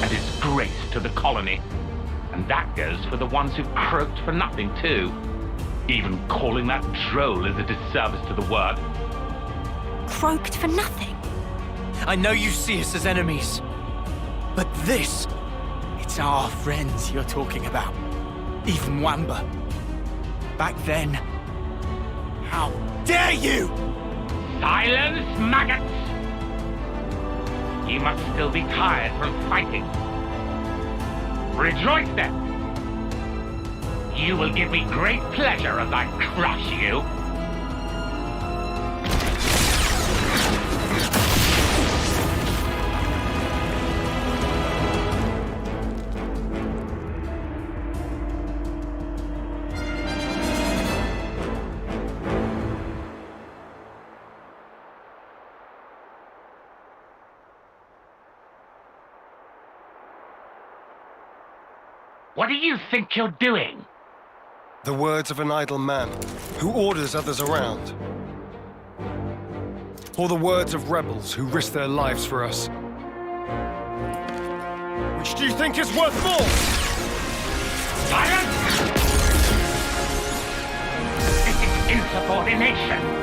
A disgrace to the colony. And that goes for the ones who croaked for nothing, too. Even calling that droll is a disservice to the word. Croaked for nothing? I know you see us as enemies, but this, it's our friends you're talking about. Even Wamba. Back then, how dare you! Silence, maggots! You must still be tired from fighting. Rejoice then! You will give me great pleasure as I crush you. What do you think you're doing? The words of an idle man who orders others around. Or the words of rebels who risk their lives for us. Which do you think is worth more? Silence! This is insubordination.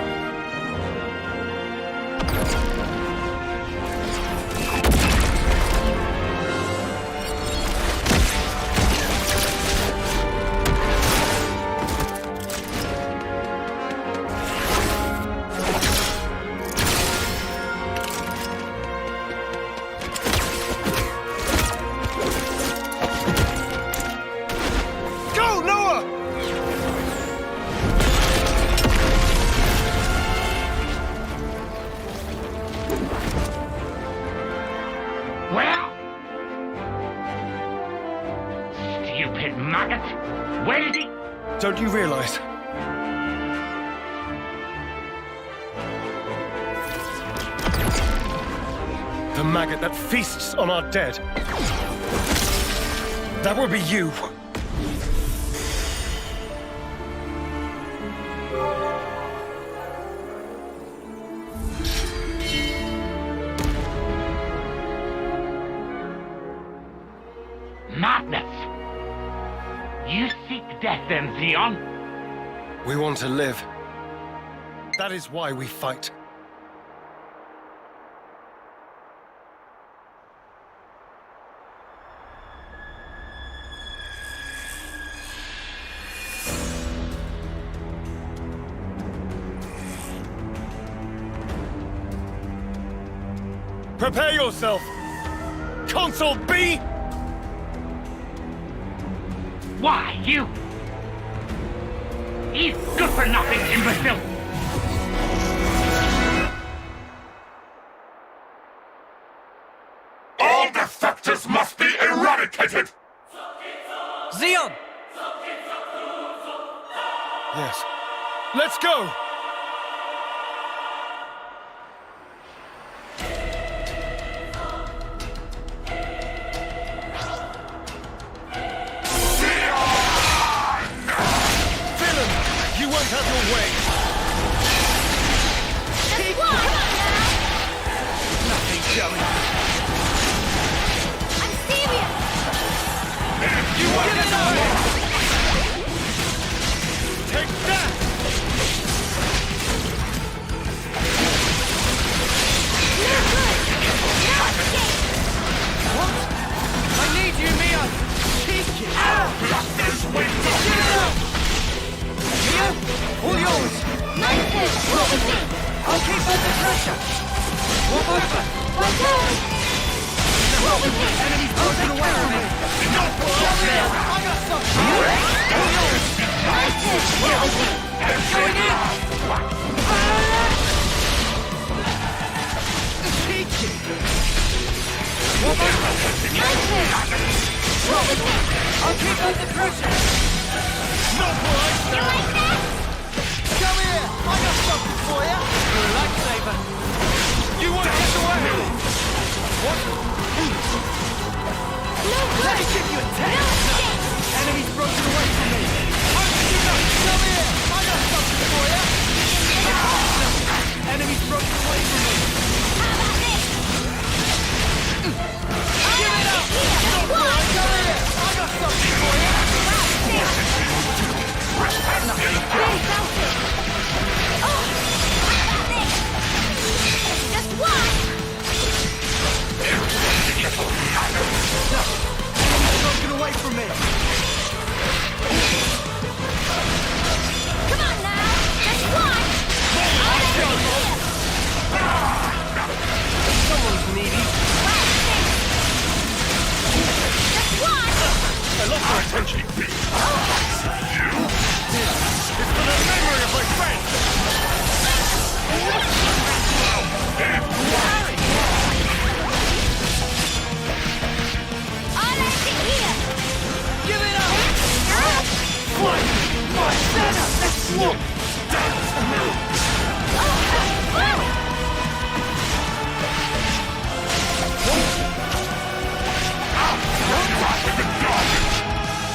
Don't you realize? The maggot that feasts on our dead. That would be you. Madness! You seek death then, Xeon? We want to live. That is why we fight. Prepare yourself! Console B! Why, you good-for-nothing imbecile! All defectors must be eradicated! Xeon! Yes. Let's go! Have your way. Nothing going. I'm serious. You want it away. Take that. You're good. Now escape. What? I need you, Mia. Take it. Blasters wait for Mia, all yours. Nice. What was it? I'll keep under pressure. Walk over. My turn. What was it? Enemy's broken away from me. I got something. All yours. Nice. What was it?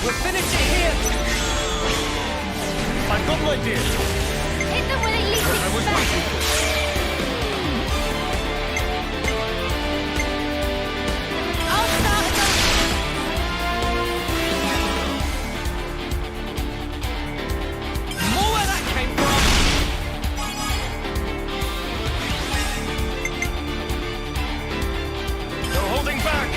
We'll finish it here! I've got an idea. Hit them when it least expected. I'll start More where that came from! No holding back.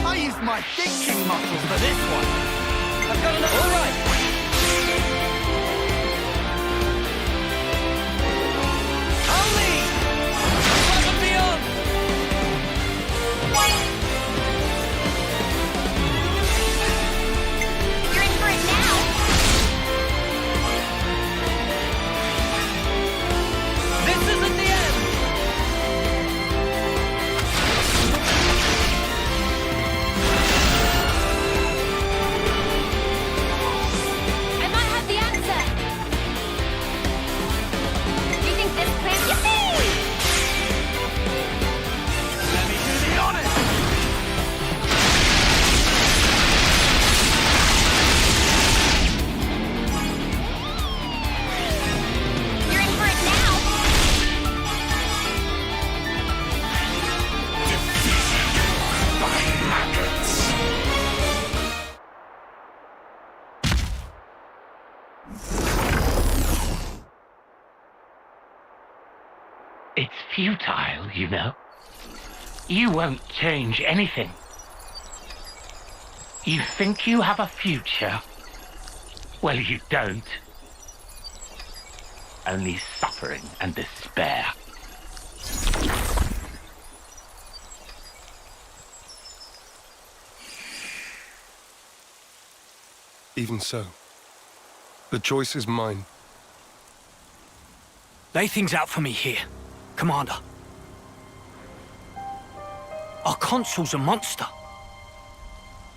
I used my thinking muscles for this one. I've got another. All right! I'll lead! Above and beyond! You're in for it now. This isn't the end! I might have the answer. Do you think this plan? Yippee! Let me do the honors. You're in for it now. It's futile, you know. You won't change anything. You think you have a future? Well, you don't. Only suffering and despair. Even so, the choice is mine. Lay things out for me here, Commander. Our console's a monster.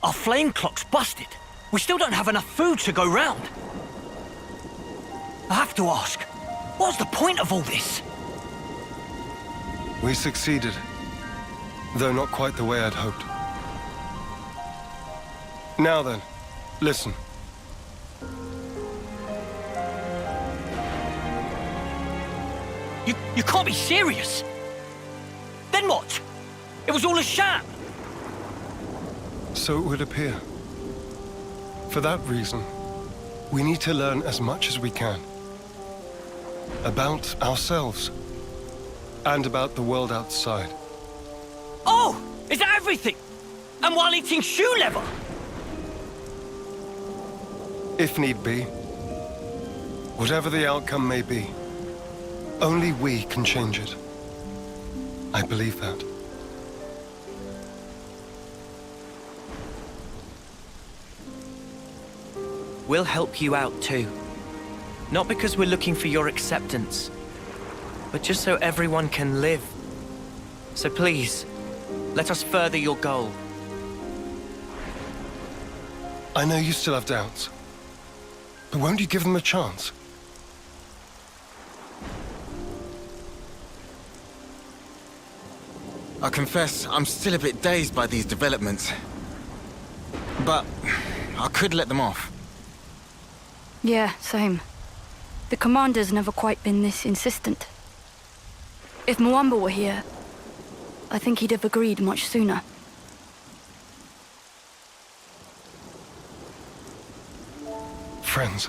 Our flame clock's busted. We still don't have enough food to go round. I have to ask, what's the point of all this? We succeeded, though not quite the way I'd hoped. Now then, listen. You can't be serious. Then what? It was all a sham. So it would appear. For that reason, we need to learn as much as we can. About ourselves. And about the world outside. Oh! Is that everything? And while eating shoe leather? If need be. Whatever the outcome may be, only we can change it. I believe that. We'll help you out too. Not because we're looking for your acceptance, but just so everyone can live. So please, let us further your goal. I know you still have doubts, but won't you give them a chance? I confess, I'm still a bit dazed by these developments. But I could let them off. Yeah, same. The commander's never quite been this insistent. If Mwamba were here, I think he'd have agreed much sooner. Friends.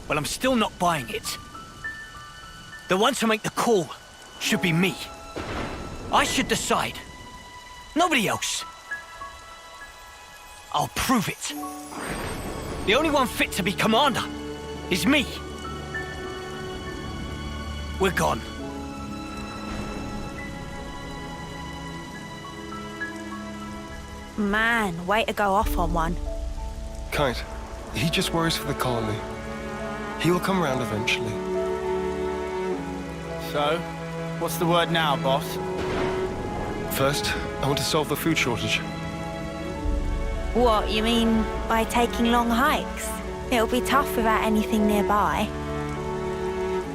Well, I'm still not buying it. The one to make the call should be me. I should decide. Nobody else. I'll prove it. The only one fit to be commander is me. We're gone. Man, way to go off on one. Kite, He just worries for the colony. He will come around eventually. So, what's the word now, boss? First, I want to solve the food shortage. What, you mean by taking long hikes? It'll be tough without anything nearby.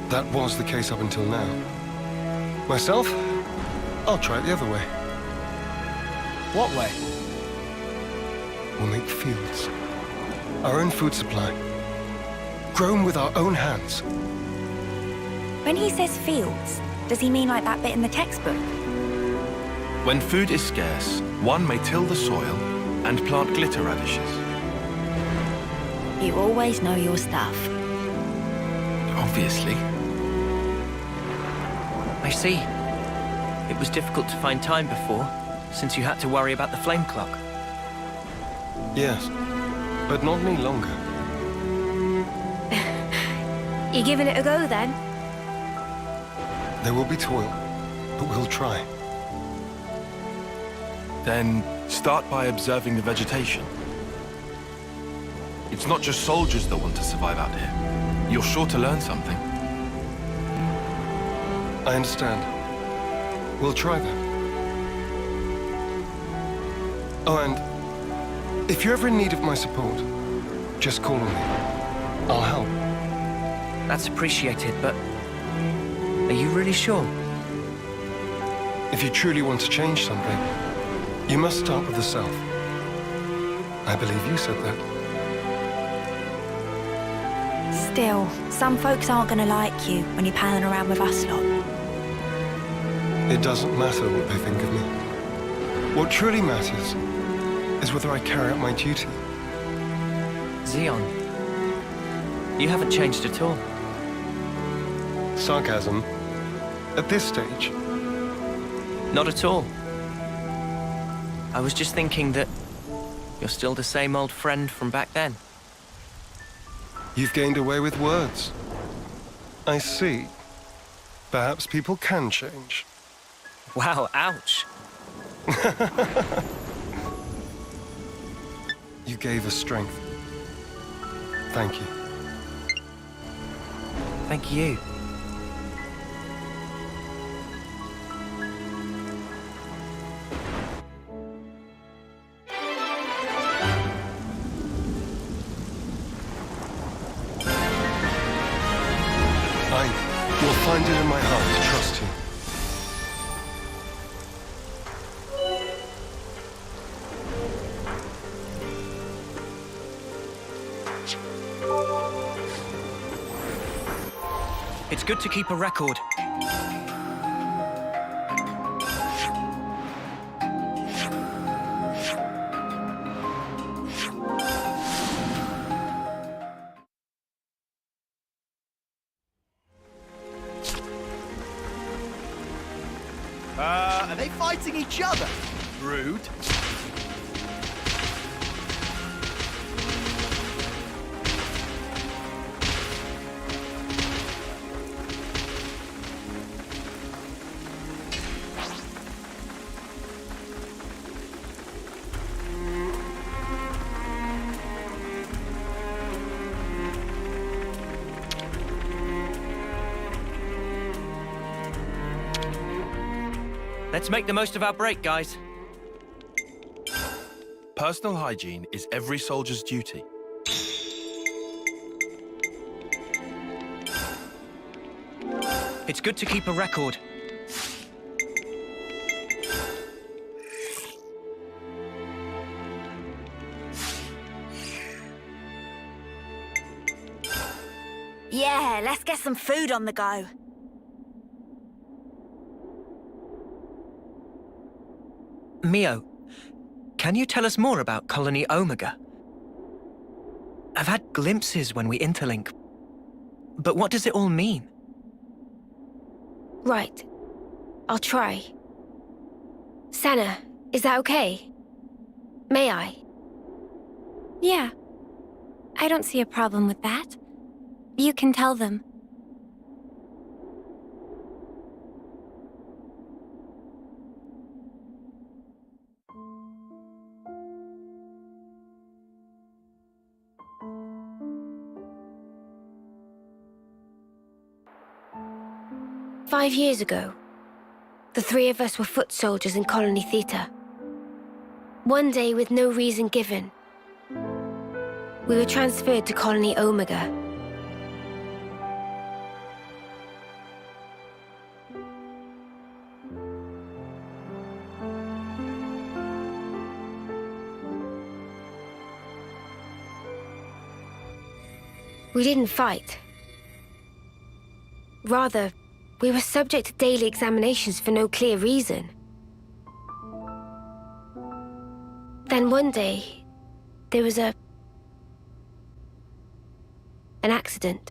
That was the case up until now. Myself, I'll try it the other way. What way? We'll make fields. Our own food supply. Grown with our own hands. When he says fields, does he mean like that bit in the textbook? When food is scarce, one may till the soil and plant glitter radishes. You always know your stuff. Obviously. I see. It was difficult to find time before, since you had to worry about the flame clock. Yes, but not any longer. You giving it a go then? There will be toil, but we'll try. Then start by observing the vegetation. It's not just soldiers that want to survive out here. You're sure to learn something. I understand. We'll try that. Oh, and if you're ever in need of my support, just call on me. I'll help. That's appreciated, but are you really sure? If you truly want to change something, you must start with the self. I believe you said that. Still, some folks aren't gonna like you when you're palling around with us lot. It doesn't matter what they think of me. What truly matters is whether I carry out my duty. Xeon, you haven't changed at all. Sarcasm? At this stage? Not at all. I was just thinking that you're still the same old friend from back then. You've gained away with words. I see. Perhaps people can change. Wow, ouch. You gave us strength. Thank you. Thank you. I will find it in my heart to trust you. It's good to keep a record. Are they fighting each other? Rude. Let's make the most of our break, guys. Personal hygiene is every soldier's duty. It's good to keep a record. Yeah, let's get some food on the go. Mio, can you tell us more about Colony Omega? I've had glimpses when we interlink, but what does it all mean? Right. I'll try. Sana, is that okay? May I? Yeah. I don't see a problem with that. You can tell them. 5 years ago, the three of us were foot soldiers in Colony Theta. One day, with no reason given, we were transferred to Colony Omega. We didn't fight. Rather, we were subject to daily examinations for no clear reason. Then one day, there was an accident.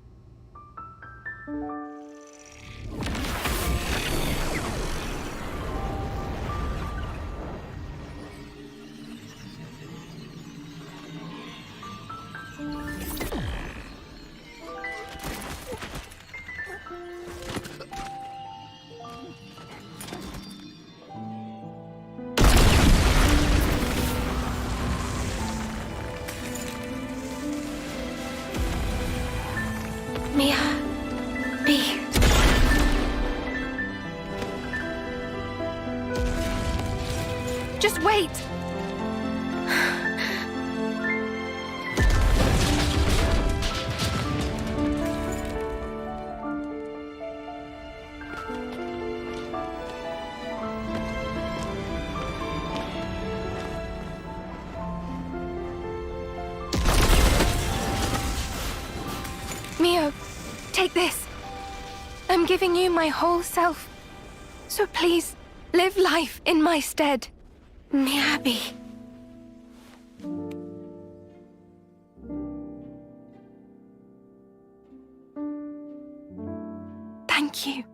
Just wait! Mio, take this. I'm giving you my whole self. So please, live life in my stead. Miyabi. Thank you.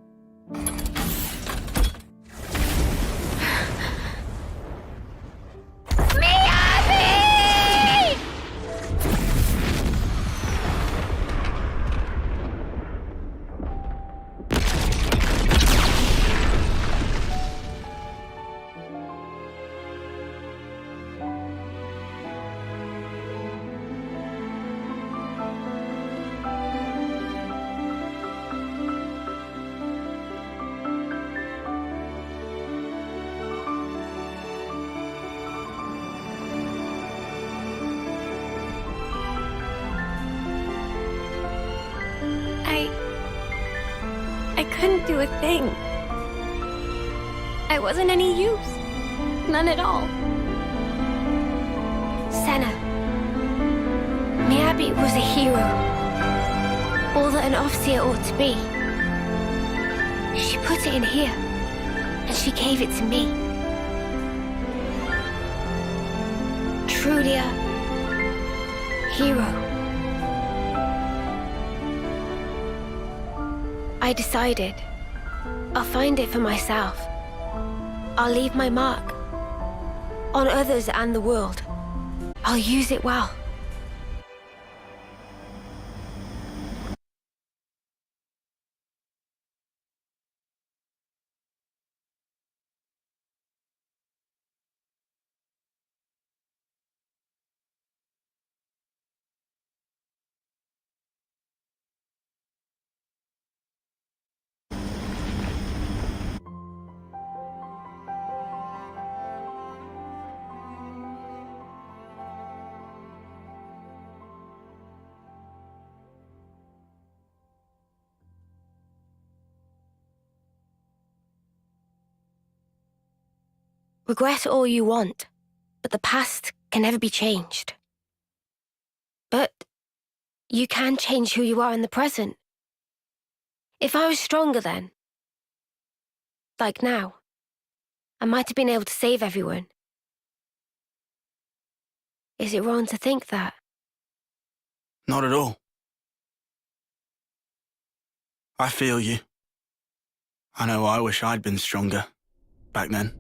I couldn't do a thing. I wasn't any use. None at all. Senna. Miyabi was a hero. All that an Offseer ought to be. She put it in here, and she gave it to me. Truly a hero. I decided I'll find it for myself. I'll leave my mark on others and the world. I'll use it well. Regret all you want, but the past can never be changed. But you can change who you are in the present. If I was stronger then, like now, I might have been able to save everyone. Is it wrong to think that? Not at all. I feel you. I know I wish I'd been stronger back then.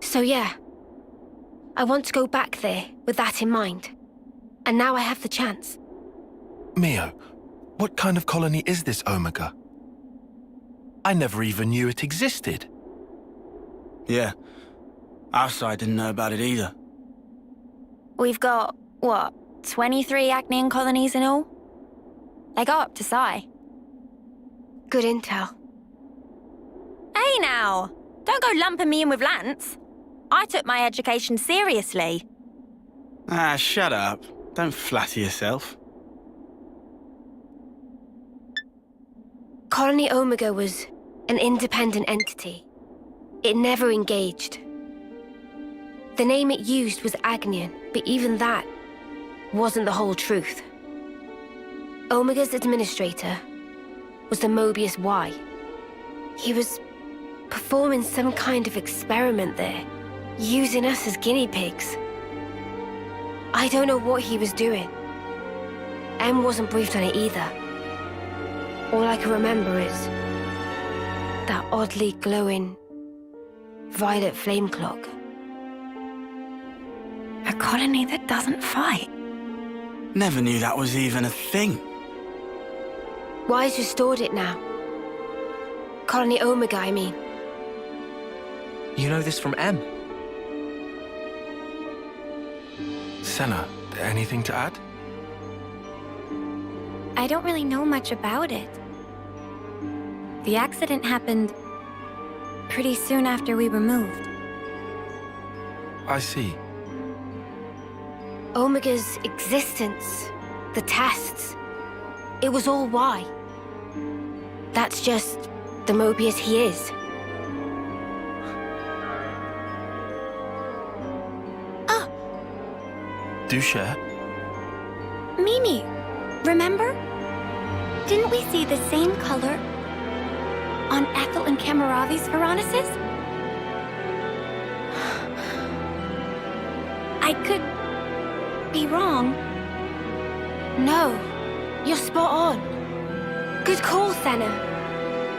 So yeah, I want to go back there with that in mind. And now I have the chance. Mio, what kind of colony is this Omega? I never even knew it existed. Yeah, Our side didn't know about it either. We've got, what, 23 Acnean colonies in all? They go up to Psi. Good intel. Hey now! Don't go lumping me in with Lance. I took my education seriously. Ah, shut up. Don't flatter yourself. Colony Omega was an independent entity. It never engaged. The name it used was Agnian, but even that wasn't the whole truth. Omega's administrator was the Mobius Y. He was performing some kind of experiment there, using us as guinea pigs. I don't know what he was doing. M wasn't briefed on it either. All I can remember is that oddly glowing violet flame clock. A colony that doesn't fight. Never knew that was even a thing. Wise restored it now. Colony Omega, I mean. You know this from M? Senna, anything to add? I don't really know much about it. The accident happened pretty soon after we were moved. I see. Omega's existence, the tests, it was all Y. That's just the Mobius he is. Do share. Mimi, remember? Didn't we see the same color on Ethel and Kamaravi's Veronicus? I could be wrong. No, you're spot on. Good call, Senna.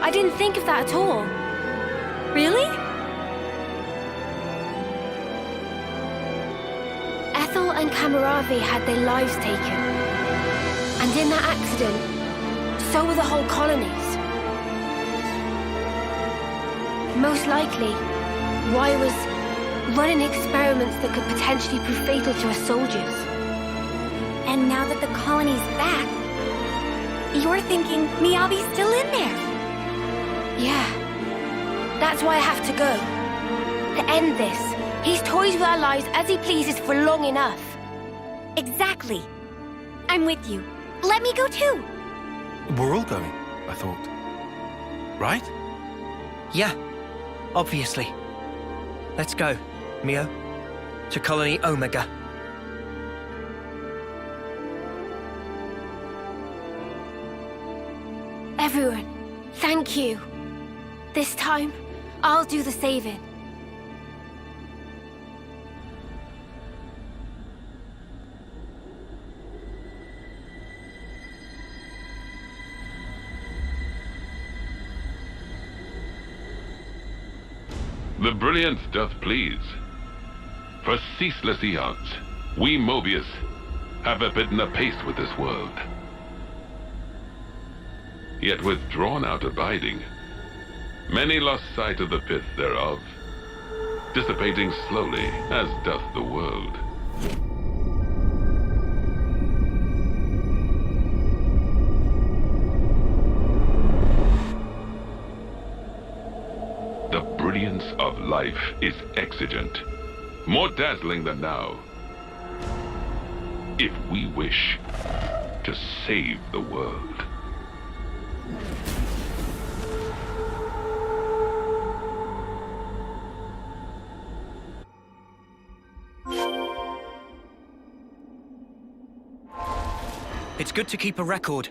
I didn't think of that at all. Really? Ethel and Kamaravi had their lives taken. And in that accident, so were the whole colonies. Most likely, Y was running experiments that could potentially prove fatal to us soldiers. And now that the colony's back, you're thinking Miyabi's still in there? Yeah. That's why I have to go. To end this. He's toyed with our lives as he pleases for long enough. Exactly. I'm with you. Let me go too. We're all going, I thought. Right? Yeah, obviously. Let's go, Mio. To Colony Omega. Everyone, thank you. This time, I'll do the saving. The brilliance doth please. For ceaseless eons, we Mobius have abidden apace with this world. Yet with drawn out abiding, many lost sight of the pith thereof, dissipating slowly as doth the world. The brilliance of life is exigent, more dazzling than now. If we wish to save the world. It's good to keep a record.